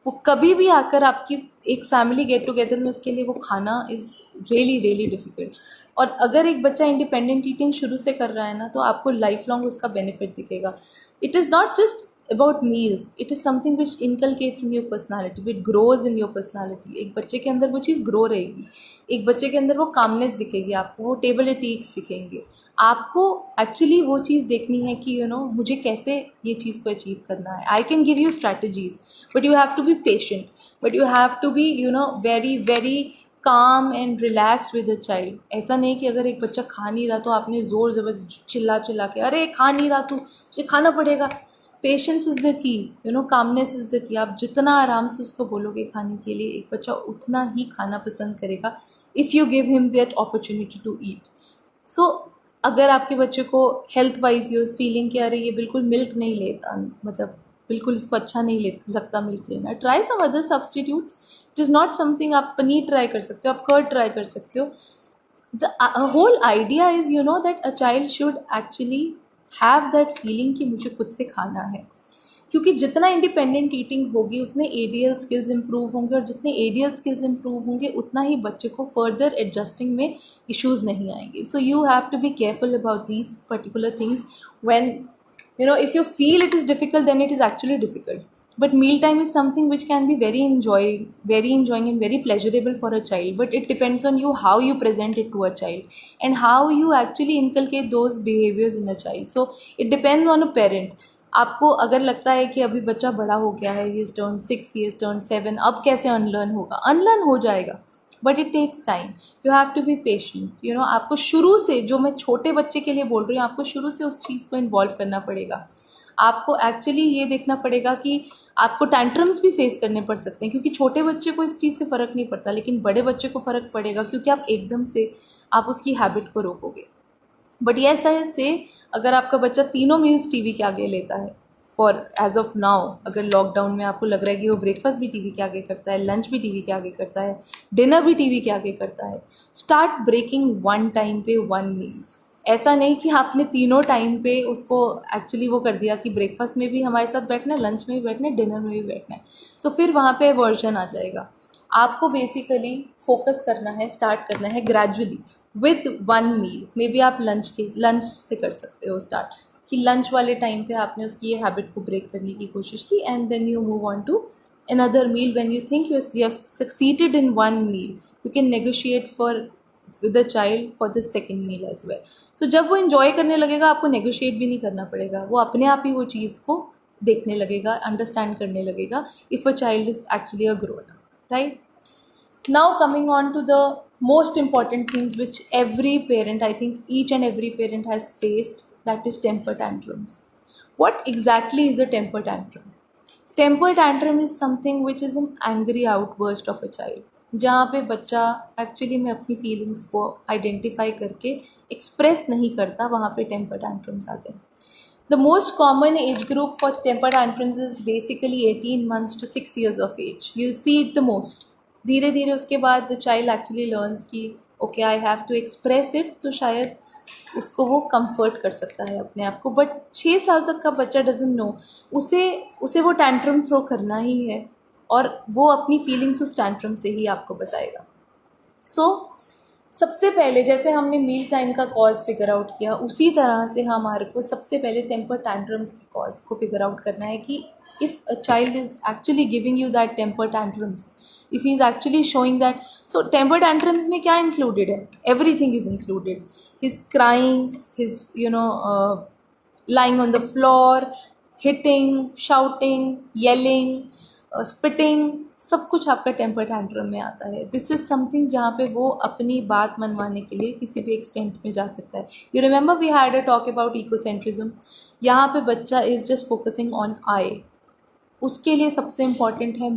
A: वो कभी भी आकर आपकी एक फैमिली गेट टुगेदर में उसके लिए वो खाना इज़ रियली रियली डिफ़िकल्ट। और अगर एक बच्चा इंडिपेंडेंट ईटिंग शुरू से कर रहा है ना, तो आपको लाइफ लॉन्ग उसका बेनिफिट दिखेगा। It is not just about meals, it is something which inculcates in your personality, which grows in your personality। एक बच्चे के अंदर वो चीज़ ग्रो रहेगी, एक बच्चे के अंदर वो कामनेस दिखेगी, आपको वो टेबल एटिक्स दिखेंगे। आपको एक्चुअली वो चीज़ देखनी है कि मुझे कैसे ये चीज़ को अचीव करना है। I can give you strategies, but you have to be patient, but you have to be very very calm and relax with a child. ऐसा नहीं कि अगर एक बच्चा खा नहीं रहा तो आपने ज़ोर ज़बरदस्त चिल्ला चिल्ला के, अरे खा नहीं रहा तू, तुझे खाना पड़ेगा। Patience is the key, calmness is the key. आप जितना आराम से उसको बोलोगे खाने के लिए, एक बच्चा उतना ही खाना पसंद करेगा, if you give him that opportunity to eat. So अगर आपके बच्चे को हेल्थ वाइज यू फीलिंग कि अरे ये बिल्कुल मिल्क नहीं लेता, मतलब बिल्कुल इसको अच्छा नहीं लगता मिल्क लेना, try some other substitutes. It is not something, आप पनीर ट्राई कर सकते हो, आप कर्ड ट्राई कर सकते हो। The whole idea is that a child should actually have that feeling कि मुझे खुद से खाना है, क्योंकि जितना इंडिपेंडेंट ईटिंग होगी उतने एडीएल स्किल्स इंप्रूव होंगे, और जितने एडीएल स्किल्स इंप्रूव होंगे उतना ही बच्चे को फर्दर एडजस्टिंग में इश्यूज़ नहीं आएंगे। So you have to be careful about these particular things. When if you feel it is difficult, then it is actually difficult. But mealtime is something which can be very enjoying and very pleasurable for a child, but it depends on you how you present it to a child and how you actually inculcate those behaviors in a child. So it depends on a parent. आपको अगर लगता है कि अभी बच्चा बड़ा हो गया है, he is turned 6, he is turned 7, अब कैसे अनलर्न होगा, अनलर्न हो जाएगा, but it takes time. You have to be patient. आपको शुरू से, जो मैं छोटे बच्चे के लिए बोल रही हूँ, आपको शुरू से उस चीज़ को इन्वॉल्व करना पड़ेगा। आपको एक्चुअली ये देखना पड़ेगा कि आपको टैंट्रम्स भी फेस करने पड़ सकते हैं, क्योंकि छोटे बच्चे को इस चीज़ से फ़र्क नहीं पड़ता, लेकिन बड़े बच्चे को फ़र्क पड़ेगा, क्योंकि आप एकदम से आप उसकी हैबिट को रोकोगे। बट ये ऐसा से अगर आपका बच्चा तीनों मील्स टीवी के आगे लेता है, फॉर एज ऑफ नाउ, अगर लॉकडाउन में आपको लग रहा है कि वो ब्रेकफास्ट भी टीवी के आगे करता है, लंच भी टीवी के आगे करता है, डिनर भी टीवी के आगे करता है, स्टार्ट ब्रेकिंग वन टाइम पे वन मील। ऐसा नहीं कि आपने तीनों टाइम पे उसको एक्चुअली वो कर दिया कि ब्रेकफास्ट में भी हमारे साथ बैठना है, लंच में भी बैठना है, डिनर में भी बैठना है, तो फिर वहाँ पे वर्जन आ जाएगा। आपको बेसिकली फोकस करना है, स्टार्ट करना है gradually with 1 meal. Maybe आप लंच से कर सकते हो स्टार्ट, कि लंच वाले टाइम पे आपने उसकी ये हैबिट को ब्रेक करने की कोशिश की, and then you move on to another meal. When you think you have succeeded in 1 meal, you can negotiate with the child for the second meal as well. So जब वो enjoy करने लगेगा, आपको negotiate भी नहीं करना पड़ेगा, वो अपने आप ही वो चीज़ को देखने लगेगा, अंडरस्टैंड करने लगेगा, if a child is actually a grown up, right? Now coming on to the most important things which every parent, I think each and every parent has faced, that is temper tantrums. What exactly is a temper tantrum? Temper tantrum is something which is an angry outburst of a child, जहाँ पे बच्चा actually में अपनी feelings को identify करके express नहीं करता, वहाँ पे टेम्पर टैंट्रम्स आते हैं. The most common age group for temper tantrums is basically 18 months to 6 years of age. You'll see it the most. धीरे धीरे उसके बाद द चाइल्ड एक्चुअली लर्न्स कि okay I have to express it, तो शायद उसको वो कंफर्ट कर सकता है अपने आप को. बट 6 साल तक का बच्चा डजंट नो, उसे वो टैंट्रम थ्रो करना ही है, और वो अपनी फीलिंग्स उस टैंट्रम से ही आपको बताएगा. सो सबसे पहले जैसे हमने मील टाइम का कॉज फिगर आउट किया, उसी तरह से हमारे को सबसे पहले टेम्पर टैंट्रम्स की कॉज को फिगर आउट करना है कि if a child is actually giving you that temper tantrums, if he is actually showing that. So temper tantrums में क्या included है? Everything is included. His crying, his lying on the floor, hitting, shouting, yelling, spitting, सब कुछ आपका temper tantrum में आता है. This is something जहाँ पे वो अपनी बात मनवाने के लिए किसी भी एक्सटेंट में जा सकता है. You remember we had a talk about egocentrism. यहाँ पे बच्चा is just focusing on I. उसके लिए सबसे इम्पॉर्टेंट है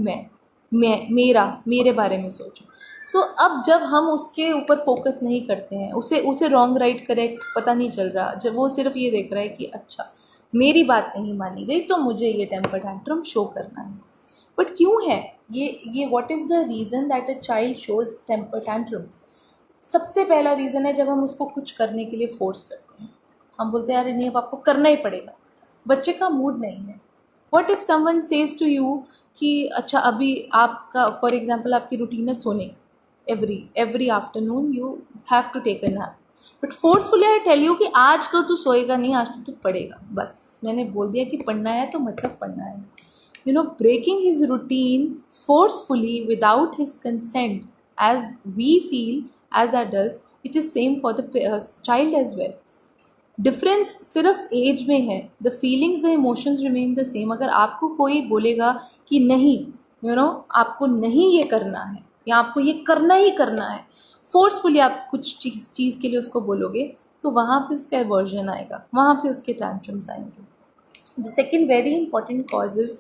A: मेरे बारे में सोचो. सो अब जब हम उसके ऊपर फोकस नहीं करते हैं, उसे रॉन्ग राइट करेक्ट पता नहीं चल रहा, जब वो सिर्फ ये देख रहा है कि अच्छा मेरी बात नहीं मानी गई तो मुझे ये टेम्पर टैंट्रम शो करना है. बट क्यों है ये what is the reason that a child shows temper tantrums? सबसे पहला रीज़न है जब हम उसको कुछ करने के लिए फोर्स करते हैं. हम बोलते हैं अरे नहीं अब आपको करना ही पड़ेगा, बच्चे का मूड नहीं है. What if someone says to you कि अच्छा अभी आपका फॉर एग्जाम्पल आपकी रूटीन है सोने की, every afternoon you have to take a nap, but forcefully I tell you कि आज तो तू सोएगा नहीं, आज तो तू पढ़ेगा. बस मैंने बोल दिया कि पढ़ना है तो मतलब पढ़ना है. Breaking his routine forcefully without his consent, as we feel as adults, it is same for the child as well. Difference सिर्फ एज में है. The feelings the emotions remain the same. अगर आपको कोई बोलेगा कि नहीं आपको नहीं ये करना है या आपको ये करना ही करना है, फोर्सफुली आप कुछ चीज़ के लिए उसको बोलोगे, तो वहाँ पे उसका एवर्जन आएगा, वहाँ पे उसके टैंट्रम्स आएंगे. The second very important cause is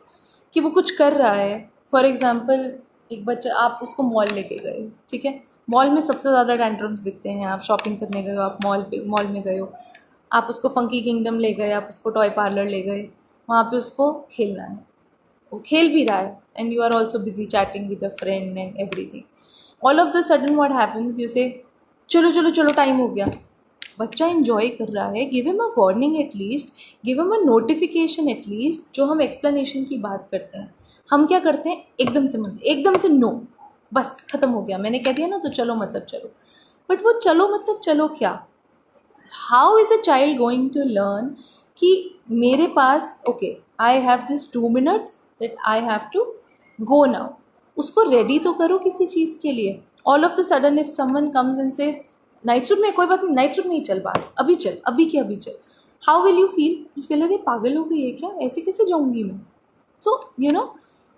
A: कि वो कुछ कर रहा है. फॉर एग्ज़ाम्पल एक बच्चा, आप उसको मॉल लेके गए, ठीक है, मॉल में सबसे ज़्यादा टैंट्रम्स दिखते हैं. आप शॉपिंग करने गए हो, आप मॉल में गए हो, आप उसको फंकी किंगडम ले गए, आप उसको टॉय पार्लर ले गए, वहाँ पे उसको खेलना है, वो खेल भी रहा है, and you are also busy chatting with a friend and everything. All of the sudden what happens, you say चलो चलो चलो टाइम हो गया. बच्चा इन्जॉय कर रहा है, give him a warning at least, give him a notification at least. जो हम एक्सप्लेनेशन की बात करते हैं, हम क्या करते हैं, एकदम से नो, बस ख़त्म हो गया, मैंने कह दिया ना तो चलो मतलब चलो. बट वो चलो मतलब चलो क्या? How is a child going to learn कि मेरे पास okay I have this 2 minutes that I have to go now. उसको रेडी तो करो किसी चीज़ के लिए. All of the sudden if someone comes and says night suit में, कोई बात नहीं नाइट सूट में ही चल, बाहर अभी चल, अभी के अभी चल, हाउ विल यू फील? अरे पागल हो गई है क्या, ऐसे कैसे जाऊँगी मैं? So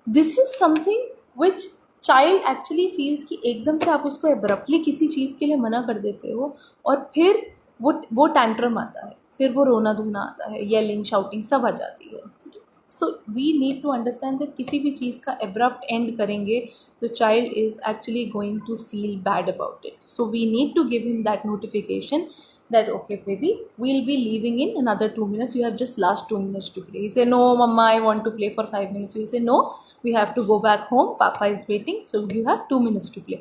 A: this is something which child actually feels कि एकदम से आप उसको एब्रप्टली किसी चीज़ के लिए मना कर देते हो, और फिर वो टैंट्रम आता है, फिर वो रोना धोना आता है, येलिंग शाउटिंग सब आ जाती है. So we need to understand that किसी भी चीज़ का एब्रप्ट एंड करेंगे तो child is actually going to feel bad about it. So we need to give him that notification that okay baby, we'll be leaving in another 2 minutes, you have just last 2 minutes to play. He say no mama, I want to play for 5 minutes. You say no, we have to go back home, papa is waiting, so you have 2 minutes to play.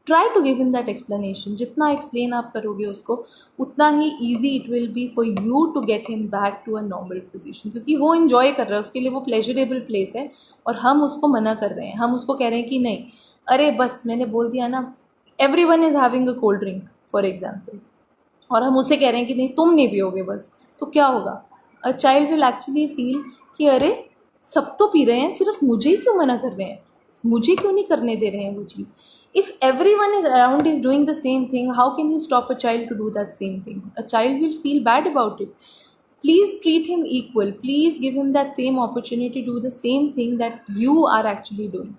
A: Try to give him that explanation. जितना explain आप करोगे उसको, उतना ही easy it will be for you to get him back to a normal position. क्योंकि वो enjoy कर रहा है, उसके लिए वो pleasurable place है, और हम उसको मना कर रहे हैं, हम उसको कह रहे हैं कि नहीं अरे बस मैंने बोल दिया ना, everyone is having a cold drink for example, और हम उससे कह रहे हैं कि नहीं तुम नहीं पियोगे बस, तो क्या होगा? अ चाइल्ड विल एक्चुअली फील कि अरे सब तो पी रहे हैं, सिर्फ मुझे ही क्यों मना कर रहे हैं, मुझे क्यों नहीं करने दे रहे हैं वो चीज़। If everyone is around is doing the same thing, how can you stop a child to do that same thing? A child will feel bad about it. Please treat him equal, please give him that same opportunity to do the same thing that you are actually doing.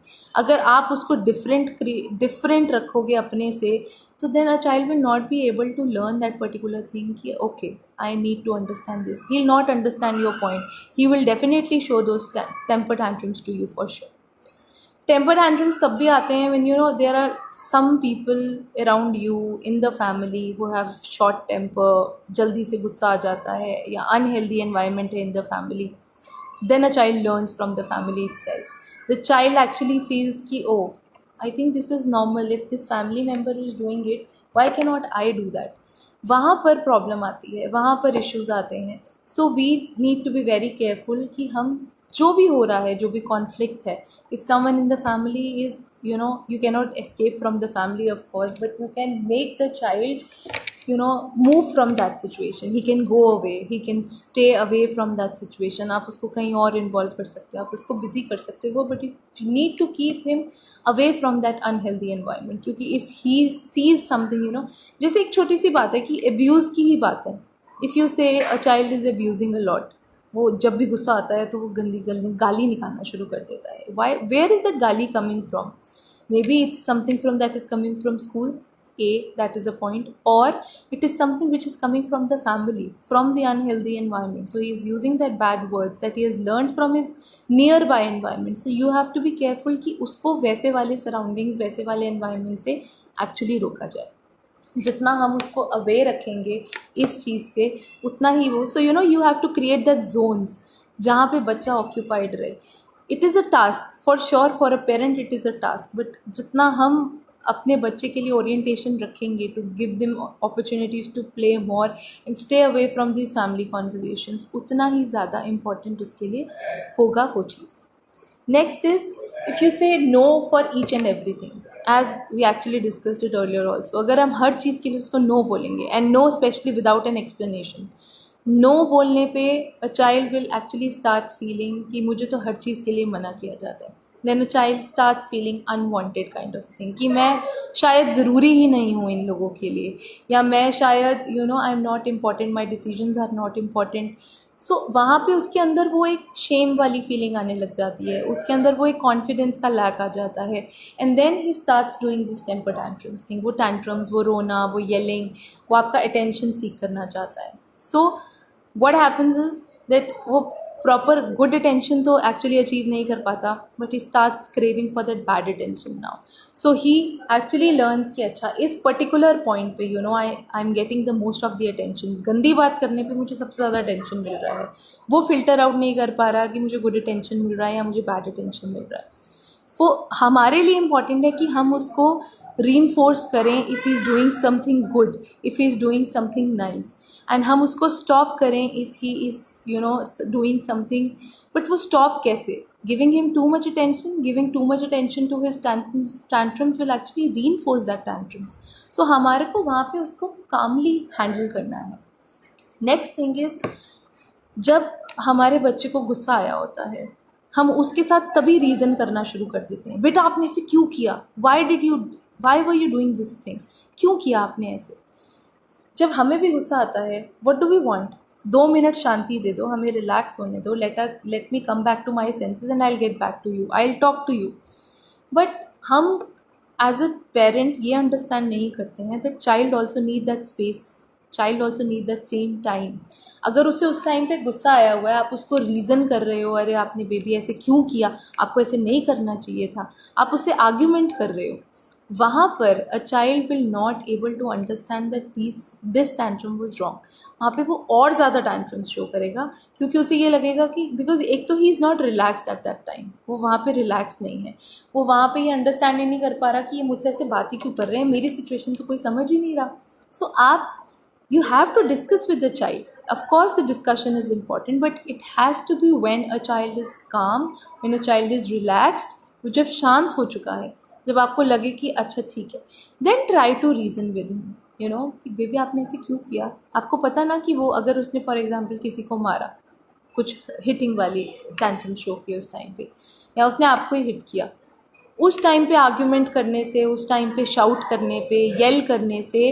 A: अगर आप उसको different रखोगे अपने से, तो then a child will not be able to learn that particular thing कि okay, I need to understand this. He'll not understand your point. He will definitely show those temper tantrums to you for sure. Temper tantrums तब भी आते हैं when you know there are some people around you in the family who have short temper, जल्दी से गुस्सा आ जाता है या अनहेल्दी एनवायरनमेंट है in the family. Then a child learns from the family itself. The child actually feels कि oh, I think this is normal, if this family member is doing it, why can not I do that? वहाँ पर problem आती है, वहाँ पर issues आते हैं. So we need to be very careful कि हम जो भी हो रहा है, जो भी कॉन्फ्लिक्ट है, if someone in the family is, you know, you cannot escape from the family of course, but you can make the child, you know, move from that situation. He can go away, he can stay away from that situation. आप उसको कहीं और involve कर सकते हो, आप उसको busy कर सकते हो, but you need to keep him away from that unhealthy environment. क्योंकि if he sees something, you know, जैसे एक छोटी सी बात है कि अब्यूज़ की ही बात है. इफ़ यू से अ child is abusing a lot, वो जब भी गुस्सा आता है तो वो गंदी गंदी गाली निकालना शुरू कर देता है. वाई, वेयर इज़ दैट गाली coming from? Maybe it's something from that is coming from school, a, that is a point, or it is something which is coming from the family, from the unhealthy environment. So he is using that bad words that he has learned from his nearby environment. So you have to be careful कि उसको वैसे वाले surroundings, वैसे वाले environment से actually रोका जाए. जितना हम उसको अवे रखेंगे इस चीज़ से, उतना ही वो, so you know, you have to create that zones जहाँ पे बच्चा ऑक्यूपाइड रहे. It is a task for sure, for a parent it is a task, but जितना हम अपने बच्चे के लिए ओरिएंटेशन रखेंगे to give them opportunities to play more and stay away from this family conversations, उतना ही ज़्यादा इम्पॉर्टेंट उसके लिए होगा वो चीज़. Next is, if you say no for each and everything, as we actually discussed it earlier also, अगर हम हर चीज़ के लिए उसको no बोलेंगे, and no especially without an explanation, no बोलने पे a child will actually start feeling कि मुझे तो हर चीज़ के लिए मना किया जाता है. Then a child starts feeling unwanted kind of thing कि मैं शायद ज़रूरी ही नहीं हूँ इन लोगों के लिए, या मैं शायद, you know, I am not important, my decisions are not important. सो वहाँ पे उसके अंदर वो एक शेम वाली फीलिंग आने लग जाती है, उसके अंदर वो एक कॉन्फिडेंस का लैक आ जाता है, and then he starts doing this temper tantrums thing. वो टैंट्रम्स, वो रोना, वो येलिंग, वो आपका अटेंशन सीख करना चाहता है. So what happens is that वो प्रॉपर गुड अटेंशन तो एक्चुअली अचीव नहीं कर पाता, but he starts craving for that bad attention now. So he actually learns कि अच्छा इस पर्टिकुलर पॉइंट पे, you no, I am getting the most of the attention. गंदी बात करने पे मुझे सबसे ज़्यादा अटेंशन मिल रहा है. वो फिल्टर आउट नहीं कर पा रहा कि मुझे गुड अटेंशन मिल रहा है या मुझे बैड अटेंशन मिल रहा है. वो हमारे लिए इम्पॉर्टेंट है कि हम उसको रीइंफोर्स करें if he is doing something good, if he is doing something nice, and हम उसको स्टॉप करें if he is, you know, doing something. But वो स्टॉप कैसे? Giving him too much attention, giving too much attention to his tantrums will actually reinforce that tantrums. So हमारे को वहाँ पे उसको कामली हैंडल करना है. नेक्स्ट थिंग इज़, जब हमारे बच्चे को गुस्सा आया होता है, हम उसके साथ तभी रीज़न करना शुरू कर देते हैं. बेटा आपने ऐसे क्यों किया? Why were you doing this thing? क्यों किया आपने ऐसे? जब हमें भी गुस्सा आता है, what do we want? 2 minute शांति दे दो, हमें रिलैक्स होने दो, let me come back to my senses and I will get back to you, I will talk to you. But हम एज अ पेरेंट ये अंडरस्टैंड नहीं करते हैं that child also need that space, child also need that same time. अगर उसे उस time पे गुस्सा आया हुआ है, आप उसको रीज़न कर रहे हो, अरे आपने बेबी ऐसे क्यों किया, आपको ऐसे नहीं करना चाहिए था, आप उससे आर्ग्यूमेंट कर रहे हो, वहाँ पर a child will not able to understand that this tantrum was wrong. वहाँ पे वो और ज़्यादा टैंट्रम्स शो करेगा, क्योंकि उसे ये लगेगा कि बिकॉज एक तो ही is not relaxed at that time, वो वहाँ पे रिलैक्स नहीं है, वो वहाँ पे ये अंडरस्टैंड ही नहीं कर पा रहा कि ये मुझसे ऐसे बात ही क्यों कर रहे हैं, मेरी सिचुएशन तो कोई समझ ही नहीं रहा. सो आप, you have to discuss with the child. Of course the discussion is important, but it has to be when a child is calm, when a child is relaxed, वो जब शांत हो चुका है, जब आपको लगे कि अच्छा ठीक है, then try to reason with him, you know, कि बेबी आपने ऐसे क्यों किया। आपको पता ना कि वो अगर उसने फॉर एग्जांपल किसी को मारा, कुछ हिटिंग वाली टैंट्रम शो की उस टाइम पे, या उसने आपको ही हिट किया, उस टाइम पे आर्ग्यूमेंट करने से, उस टाइम पे शाउट करने पे, येल करने से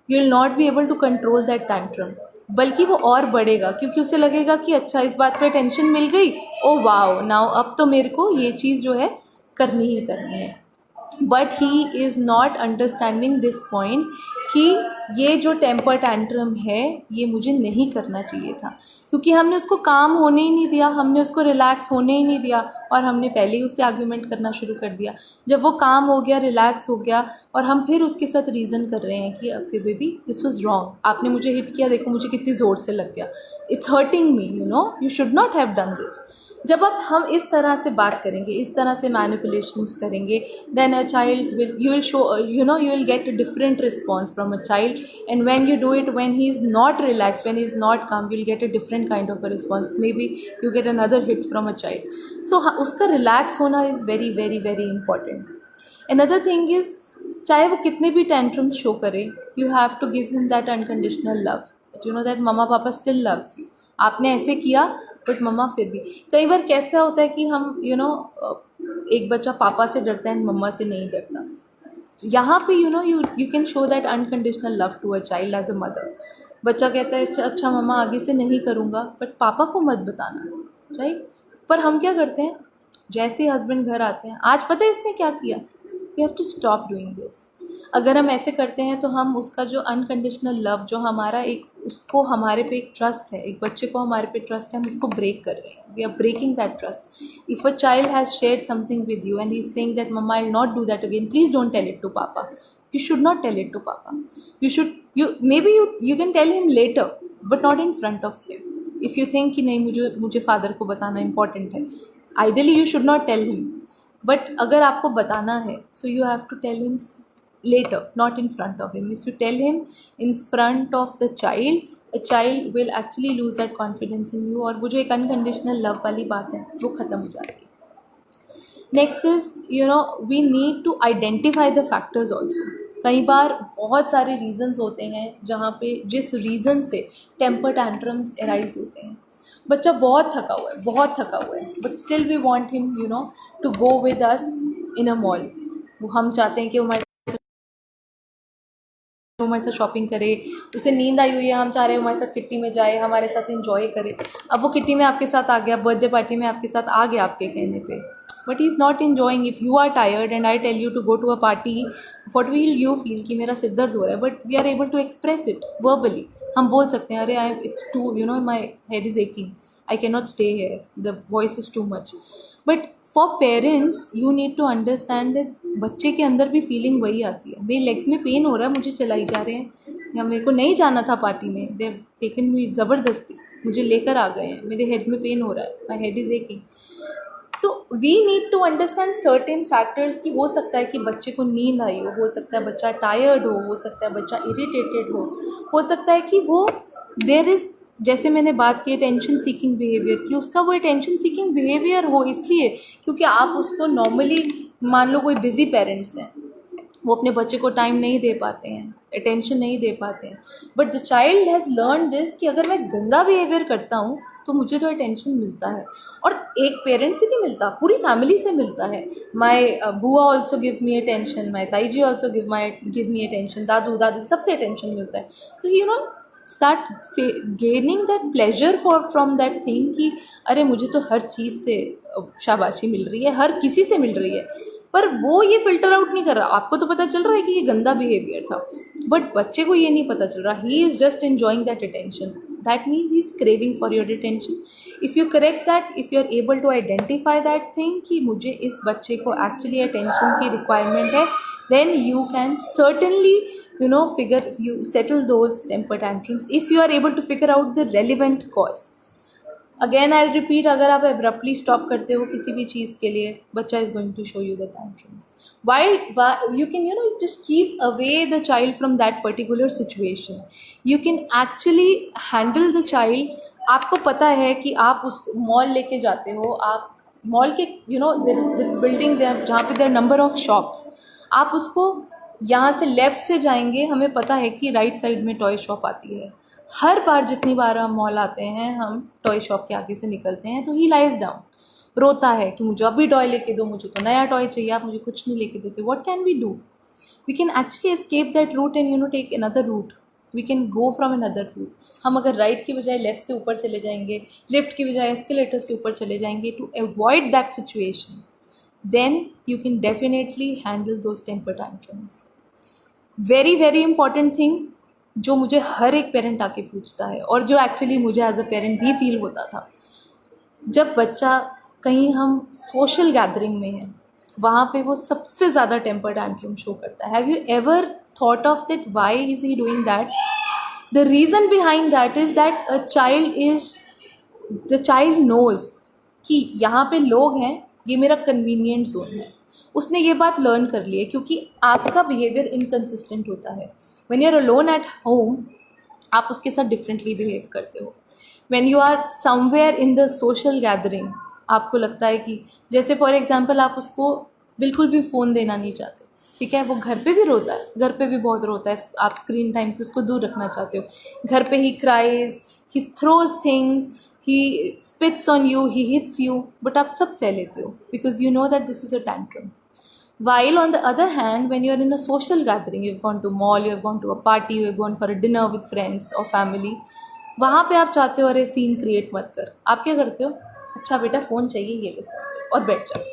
A: you will not be able to control that tantrum, बल्कि वो और बढ़ेगा, क्योंकि उसे लगेगा कि अच्छा इस बात पे टेंशन मिल गई, ओ वाओ नाउ अब तो मेरे को ये चीज़ जो है करनी ही करनी है। But he is not understanding this point कि ये जो टेम्पर टैंट्रम है ये मुझे नहीं करना चाहिए था, क्योंकि हमने उसको काम होने ही नहीं दिया, हमने उसको रिलैक्स होने ही नहीं दिया, और हमने पहले ही उससे आर्ग्यूमेंट करना शुरू कर दिया। जब वो काम हो गया, रिलैक्स हो गया, और हम फिर उसके साथ रीज़न कर रहे हैं कि okay baby this was wrong, आपने मुझे हिट किया, देखो मुझे कितनी ज़ोर से लग गया, it's hurting me, you know, you should not have done this. जब अब हम इस तरह से बात करेंगे, इस तरह से मैनिपुलेशंस करेंगे, then a child will, you will show, you know, you will get a different response from a child, and when you do it when he is not relaxed, when he is not calm, you will get a different kind of a response, maybe you get another hit from a child. So उसका relax होना is very very very important. Another thing is, चाहे वो कितने भी tantrums show करे, you have to give him that unconditional love, that you know that mama papa still loves you. आपने ऐसे किया बट मम्मा फिर भी, कई बार कैसा होता है कि हम यू नो एक बच्चा पापा से डरता है, मम्मा से नहीं डरता। यहाँ पे you know you can show that unconditional love to a child as a mother. बच्चा कहता है अच्छा मम्मा आगे से नहीं करूँगा, बट पापा को मत बताना, राइट। पर हम क्या करते हैं, जैसे ही हस्बैंड घर आते हैं, आज पता है इसने क्या किया, we have to stop doing this. अगर हम ऐसे करते हैं तो हम उसका जो अनकंडीशनल लव, जो हमारा एक, उसको हमारे पे एक ट्रस्ट है, एक बच्चे को हमारे पे ट्रस्ट है, हम उसको ब्रेक कर रहे हैं, we are breaking that trust. If a child has shared something with you and he is saying that mumma I will not do that again, please don't tell it to papa, you should not tell it to papa. You can tell him later, but not in front of him. If you think कि नहीं मुझे father को बताना important है, ideally you should not tell him, but अगर आपको बताना है so you have to tell him later, not in front of him. If you tell him in front of the child, a child will actually lose that confidence in you, और वो जो एक unconditional love वाली बात है वो ख़त्म हो जाती है। Next is, you know, we need to identify the factors also. कई बार बहुत सारे रीजंस होते हैं जहाँ पे जिस रीज़न से टेम्पर टैंट्रम्स एराइज होते हैं। बच्चा बहुत थका हुआ है, but still we want him, you know, to go with us in a mall. वो हम चाहते हैं कि वो हमारे साथ शॉपिंग करे, उसे नींद आई हुई है, हम चाह रहे हैं हमारे साथ किट्टी में जाए, हमारे साथ एंजॉय करे। अब वो किट्टी में आपके साथ आ गया, बर्थडे पार्टी में आपके साथ आ गया आपके कहने पे, but he is not enjoying. If you are tired and I tell you to go to a party, what will you feel कि मेरा सिर दर्द हो रहा है, but we are able to express it verbally. हम बोल सकते हैं अरे I it's too, you know, my head is aching, I can not stay here, the voice is too much. But for parents you need to understand that बच्चे के अंदर भी feeling वही आती है, मेरे लेग्स में पेन हो रहा है, मुझे चलाई जा रहे हैं, या मेरे को नहीं जाना था पार्टी में, दे टेकन मी ज़बरदस्ती, मुझे लेकर आ गए हैं, मेरे हेड में पेन हो रहा है, माई हेड इज़ एकिंग। तो we need to understand certain factors कि हो सकता है कि बच्चे को नींद आई हो सकता है बच्चा टायर्ड हो सकता है बच्चा इरिटेटेड हो सकता है कि वो देयर इज़, जैसे मैंने बात की अटेंशन सीकिंग बिहेवियर की, उसका वो अटेंशन सीकिंग बिहेवियर हो इसलिए क्योंकि आप उसको नॉर्मली, मान लो कोई बिजी पेरेंट्स हैं, वो अपने बच्चे को टाइम नहीं दे पाते हैं, अटेंशन नहीं दे पाते हैं, but the child has learn this कि अगर मैं गंदा बिहेवियर करता हूँ तो मुझे तो अटेंशन मिलता है, और एक पेरेंट से नहीं मिलता, पूरी फैमिली से मिलता है। माई बुआ ऑल्सो गिव्स मी अटेंशन, माई ताई जी ऑल्सो गिव मी अटेंशन, दादू दादी सबसे अटेंशन मिलता है। So you no, start gaining that pleasure from that thing कि अरे मुझे तो हर चीज़ से शाबाशी मिल रही है, हर किसी से मिल रही है, पर वो ये फिल्टर आउट नहीं कर रहा। आपको तो पता चल रहा है कि ये गंदा बिहेवियर था, बट बच्चे को ये नहीं पता चल रहा, he is just enjoying that attention, that means he is craving for your attention. If you correct that, if you are able to identify that thing कि मुझे इस बच्चे को एक्चुअली अटेंशन की रिक्वायरमेंट है, then you can certainly, you know, you settle those temper tantrums if you are able to figure out the relevant cause. Again I'll repeat, अगर आप abruptly stop करते हो किसी भी चीज़ के लिए, बच्चा is going to show you the tantrums. Why you can, you know, just keep away the child from that particular situation. You can actually handle the child. आपको पता है कि आप उस मॉल लेके जाते हो, आप मॉल के देयर इज बिल्डिंग जहाँ पे देयर नंबर ऑफ शॉप्स, आप उसको यहाँ से लेफ़्ट से जाएंगे, हमें पता है कि राइट साइड में टॉय शॉप आती है। हर बार जितनी बार हम मॉल आते हैं, हम टॉय शॉप के आगे से निकलते हैं तो ही लाइज डाउन, रोता है कि मुझे अभी टॉय लेके दो, मुझे तो नया टॉय चाहिए, आप मुझे कुछ नहीं लेके देते। What can we do? We can actually escape that route and take another route, we can go from another route. हम अगर राइट की बजाय लेफ़्ट से ऊपर चले जाएंगे, लिफ्ट की बजाय एस्केलेटर से ऊपर चले जाएंगे to avoid that situation, then you can definitely handle those temper tantrums. Very very important thing जो मुझे हर एक पेरेंट आके पूछता है, और जो एक्चुअली मुझे एज अ पेरेंट भी फील होता था, जब बच्चा कहीं हम सोशल गैदरिंग में है, वहाँ पे वो सबसे ज़्यादा टेम्पर टैंट्रम शो करता है। Have you ever thought of that why is he doing that? The reason behind that is that the child knows कि यहाँ पे लोग हैं, ये मेरा कन्वीनियंट जोन है। उसने ये बात लर्न कर ली है, क्योंकि आपका बिहेवियर इनकन्सिस्टेंट होता है। When you are alone at home, आप उसके साथ डिफरेंटली बिहेव करते हो। When you are somewhere in the social gathering, आपको लगता है कि जैसे फॉर एग्जांपल आप उसको बिल्कुल भी फ़ोन देना नहीं चाहते, ठीक है, वो घर पे भी रोता है, घर पे भी बहुत रोता है, आप स्क्रीन टाइम से उसको दूर रखना चाहते हो। घर पे ही cries, he throws things, he spits on you, he hits you, but आप सब सह लेते हो because you know that this is a tantrum. While on the other hand, when you are in a social gathering, you have gone to mall, you have gone to a party, you have gone for a dinner with friends or family, वहाँ पे आप चाहते हो अरे scene create मत कर, आप क्या करते हो, अच्छा बेटा फ़ोन चाहिए, ये ले और बैठ जाओ।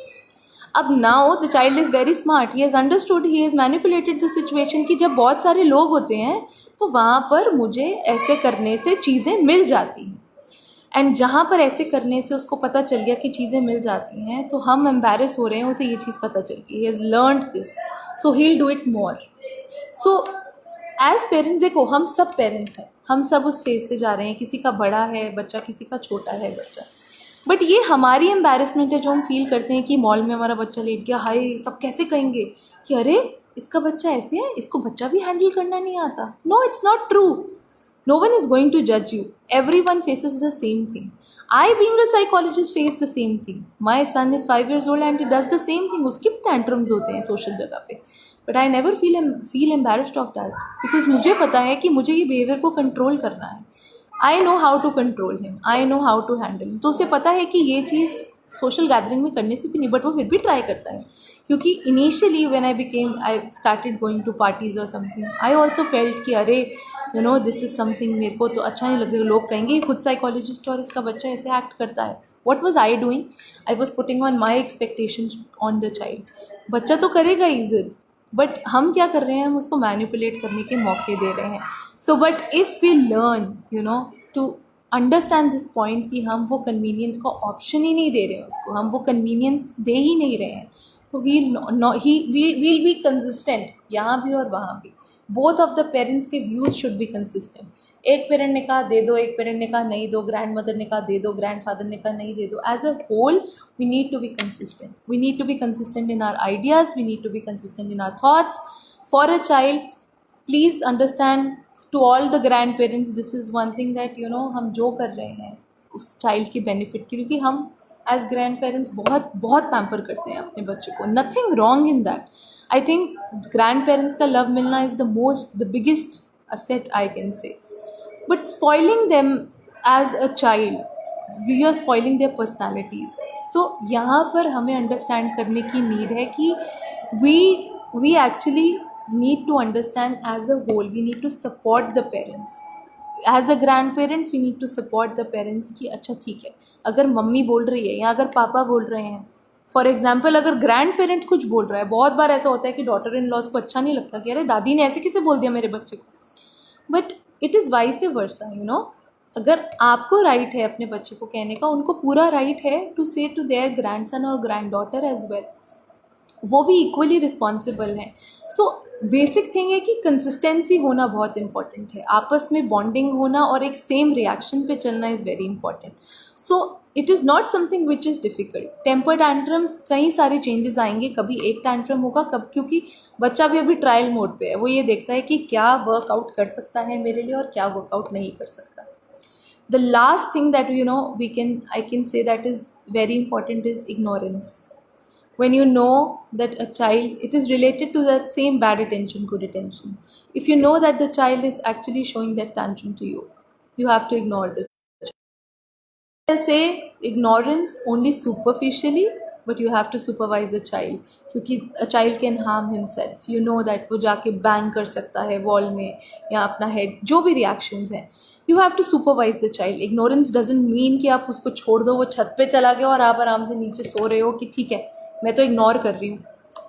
A: अब now the child is very smart, he has understood, he has manipulated the situation कि जब बहुत सारे लोग होते हैं तो वहाँ पर मुझे ऐसे करने से चीज़ें मिल जाती हैं, एंड जहाँ पर ऐसे करने से उसको पता चल गया कि चीज़ें मिल जाती हैं, तो हम एम्बैरस हो रहे हैं, उसे ये चीज़ पता चल गई, he has learned this, so he will do it more. So as parents, देखो हम सब पेरेंट्स हैं, हम सब उस फेज से जा रहे हैं, किसी का बड़ा है बच्चा, किसी का छोटा है बच्चा, बट ये हमारी एम्बैरसमेंट है जो हम फील करते हैं कि मॉल में हमारा बच्चा लेट गया, हाय सब कैसे कहेंगे कि अरे इसका बच्चा ऐसे है, इसको बच्चा भी हैंडल करना नहीं आता। No, it's not true. No one is going to judge you. Everyone faces the same thing. I, being a psychologist, face the same thing. My son is 5 years old and he does the same thing. उसके भी tantrums होते हैं social जगह पे. But I never feel embarrassed of that because मुझे पता है कि मुझे ये behavior को control करना है. I know how to control him. I know how to handle him. तो उसे पता है कि ये चीज़ सोशल गैदरिंग में करने से भी नहीं, बट वो फिर भी ट्राई करता है, क्योंकि initially when I started going to parties और समथिंग, आई ऑल्सो फेल्ट कि अरे दिस इज़ समथिंग, मेरे को तो अच्छा नहीं लगेगा, लोग कहेंगे खुद साइकोलॉजिस्ट और इसका बच्चा ऐसे एक्ट करता है। What was I doing? I was putting on my expectations on the child. बच्चा तो करेगा ही जिद, बट हम क्या कर रहे हैं, हम उसको मैनिपुलेट करने के मौके दे रहे हैं। So but if we learn to understand this point कि हम वो कन्वीनियंट का ऑप्शन ही नहीं दे रहे हैं उसको, हम वो कन्वीनियंस दे ही नहीं रहे हैं, तो वील बी कंसिस्टेंट यहाँ भी और वहाँ भी। बोथ ऑफ द पेरेंट्स के व्यूज़ शुड बी कंसिस्टेंट। एक पेरेंट ने कहा दे दो, एक पेरेंट ने कहा नहीं दो, ग्रैंड मदर ने कहा दे दो, ग्रैंड फादर ने कहा नहीं दे दो। As a whole we need to be consistent, we need to be consistent in our ideas, we need to be consistent in our thoughts for a child. Please understand to all the grandparents, this is one thing that हम जो कर रहे हैं उस child की benefit की, क्योंकि हम एज ग्रैंड पेरेंट्स बहुत बहुत पैम्पर करते हैं अपने बच्चे को, nothing wrong in that. I think grandparents का लव मिलना is the biggest asset I can say, but spoiling them as a child, you are spoiling their personalities. So यहाँ पर हमें अंडरस्टैंड करने की नीड है कि we actually need to understand as a whole, we need to support the parents as a grandparents, we need to support the parents कि अच्छा ठीक है, अगर मम्मी बोल रही है या अगर पापा बोल रहे हैं, फॉर एग्जाम्पल अगर ग्रैंड पेरेंट कुछ बोल रहा है, बहुत बार ऐसा होता है कि डॉटर इन लॉज को अच्छा नहीं लगता कि अरे दादी ने ऐसे कैसे बोल दिया मेरे बच्चे को, but it is vice versa. अगर आपको राइट है अपने बच्चे को कहने का, उनको पूरा राइट है टू से टू देयर ग्रैंड सन और ग्रैंड डॉटर एज वेल, वो भी इक्वली रिस्पॉन्सिबल हैं। सो बेसिक थिंग है कि कंसिस्टेंसी होना बहुत इंपॉर्टेंट है, आपस में बॉन्डिंग होना और एक सेम रिएक्शन पे चलना is very important. So it is not something which is difficult. Temper tantrums कई सारे चेंजेस आएंगे, कभी एक टैंट्रम होगा, कब, क्योंकि बच्चा भी अभी ट्रायल मोड पे है, वो ये देखता है कि क्या वर्कआउट कर सकता है मेरे लिए और क्या वर्कआउट नहीं कर सकता। The last thing that I can say that is very important is ignorance. When you know that a child, it is related to that same bad attention, good attention. If you know that the child is actually showing that tantrum to you, you have to ignore the I'll say ignorance only superficially, but you have to supervise the child क्योंकि a child can harm himself. You know that वो जाके bang कर सकता है wall में या अपना head जो भी reactions हैं. You have to supervise the child. Ignorance doesn't mean कि आप उसको छोड़ दो वो छत पे चला गया और आप आराम से नीचे सो रहे हो कि ठीक है मैं तो इग्नोर कर रही हूँ.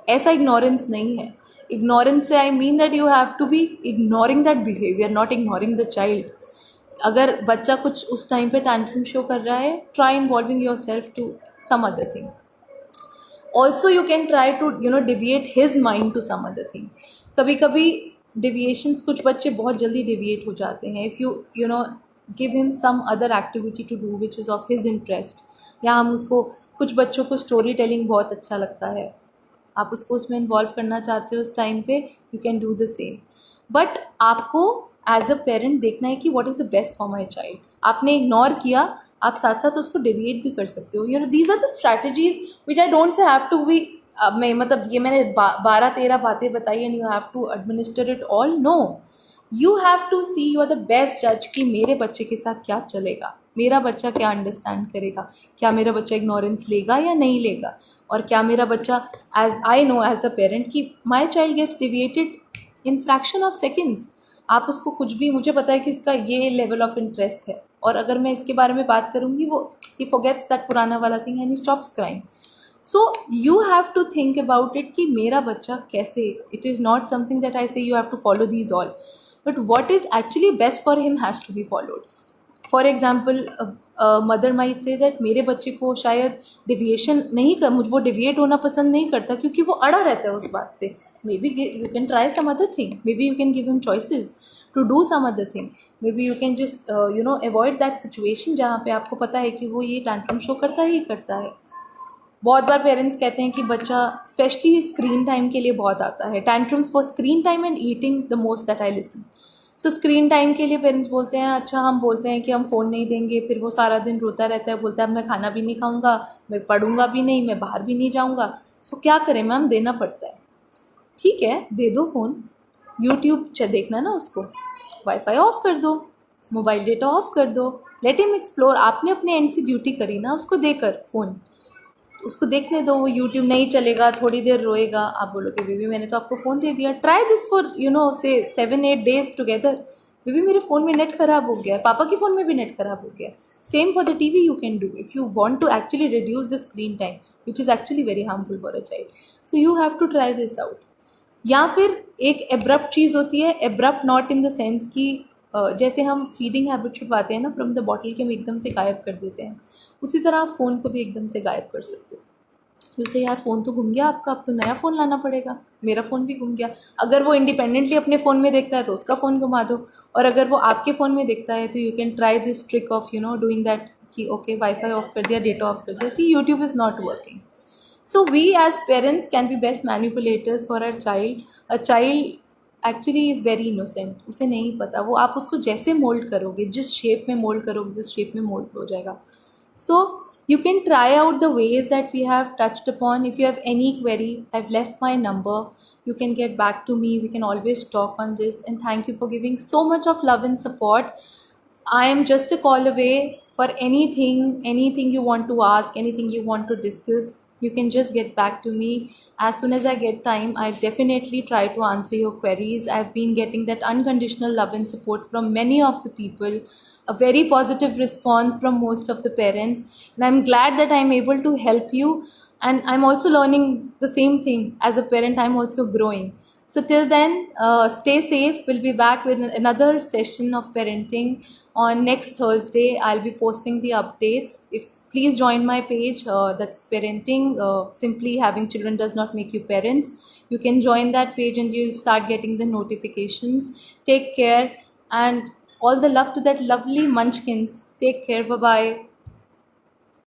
A: ऐसा ignorance नहीं है. Ignorance से I mean that you have to be ignoring that behavior, not ignoring the child. अगर बच्चा कुछ उस टाइम पे टैंट्रम शो कर रहा है, try involving yourself to some other thing. Also you can try to deviate his mind to some other thing. कभी कभी डिविएशंस कुछ बच्चे बहुत जल्दी डिविएट हो जाते हैं. If you know give him some other activity to do which is of his interest, या हम उसको, कुछ बच्चों को स्टोरी टेलिंग बहुत अच्छा लगता है, आप उसको उसमें इन्वॉल्व करना चाहते हो उस टाइम पे, you can do the same. But आपको एज अ पेरेंट देखना है कि what is the best for my child. आपने इग्नोर किया, आप साथ साथ उसको डिविएट भी कर सकते हो. These are the strategies which I don't say have to be, मैं मतलब ये मैंने 12-13 बातें बताई and you have to administer it all. No, you have to see, you are the best जज कि मेरे बच्चे के साथ क्या चलेगा, मेरा बच्चा क्या अंडरस्टैंड करेगा, क्या मेरा बच्चा इग्नोरेंस लेगा या नहीं लेगा, और क्या मेरा बच्चा, as I know as a parent कि my child gets deviated in fraction of seconds. आप उसको कुछ भी, मुझे पता है कि इसका ये लेवल ऑफ इंटरेस्ट है, और अगर मैं इसके बारे में बात करूँगी वो ही फॉरगेट्स दैट पुराना वाला thing and he stops crying. So you have to think about it कि मेरा बच्चा कैसे, it is not something that I say you have to follow these all, but what is actually best for him has to be followed. For example, mother might say that मेरे बच्चे को शायद deviation नहीं कर, मुझे वो deviate होना पसंद नहीं करता क्योंकि वो अड़ा रहता है उस बात पे. Maybe you can try some other thing, maybe you can give him choices to do some other thing. Maybe you can just avoid that situation जहाँ पे आपको पता है कि वो ये टैंट्रम शो करता ही करता है. बहुत बार पेरेंट्स कहते हैं कि बच्चा स्पेशली स्क्रीन टाइम के लिए बहुत आता है. Tantrums for screen time and eating the most that I listen. So screen time के लिए पेरेंट्स बोलते हैं, अच्छा हम बोलते हैं कि हम फ़ोन नहीं देंगे, फिर वो सारा दिन रोता रहता है, बोलता है मैं खाना भी नहीं खाऊंगा, मैं पढ़ूंगा भी नहीं, मैं बाहर भी नहीं जाऊंगा. सो क्या करें मैम, देना पड़ता है. ठीक है, दे दो फ़ोन, यूट्यूब देखना ना उसको, वाईफाई ऑफ कर दो, मोबाइल डेटा ऑफ कर दो, लेट हिम एक्सप्लोर. आपने अपने एंड से ड्यूटी करी ना, उसको देकर फ़ोन उसको देखने दो. वो यूट्यूब नहीं चलेगा, थोड़ी देर रोएगा, आप बोलोगे बेबी मैंने तो आपको फ़ोन दे दिया, ट्राई दिस फॉर से 7-8 डेज टुगेदर. बेबी मेरे फ़ोन में नेट ख़राब हो गया, पापा के फ़ोन में भी नेट ख़राब हो गया. Same for the TV you can do if you want to actually reduce the screen time which is actually very harmful for a child. So you have to try this out. या फिर एक abrupt चीज़ होती है, abrupt not in the sense कि जैसे हम feeding habit छुटवाते हैं ना फ्रॉम द बॉटल के, हम एकदम से गायब कर देते हैं, उसी तरह आप फ़ोन को भी एकदम से गायब कर सकते हो. जैसे यार फ़ोन तो घूम गया आपका, अब तो नया फ़ोन लाना पड़ेगा, मेरा फ़ोन भी घूम गया. अगर वो इंडिपेंडेंटली अपने फ़ोन में देखता है तो उसका फ़ोन घुमा दो, और अगर वो आपके फ़ोन में देखता है तो you can try this trick of doing that कि ओके वाईफाई ऑफ कर दिया, डेटा ऑफ कर दिया, see YouTube is not working. So we as parents can be best manipulators for our child. A child actually is very innocent, उसे नहीं पता, वो आप उसको जैसे मोल्ड करोगे, जिस शेप में मोल्ड करोगे उस शेप में मोल्ड हो जाएगा. So you can try out the ways that we have touched upon. If you have any query, I've left my number. You can get back to me. We can always talk on this. And thank you for giving so much of love and support. I am just a call away for anything you want to ask, anything you want to discuss. You can just get back to me. As soon as I get time, I'll definitely try to answer your queries. I've been getting that unconditional love and support from many of the people, a very positive response from most of the parents, and I'm glad that I'm able to help you. And I'm also learning the same thing. As a parent, I'm also growing. So till then, stay safe. We'll be back with another session of parenting on next Thursday. I'll be posting the updates. If please join my page, that's parenting. Simply having children does not make you parents. You can join that page and you'll start getting the notifications. Take care, and all the love to that lovely munchkins. Take care. Bye bye.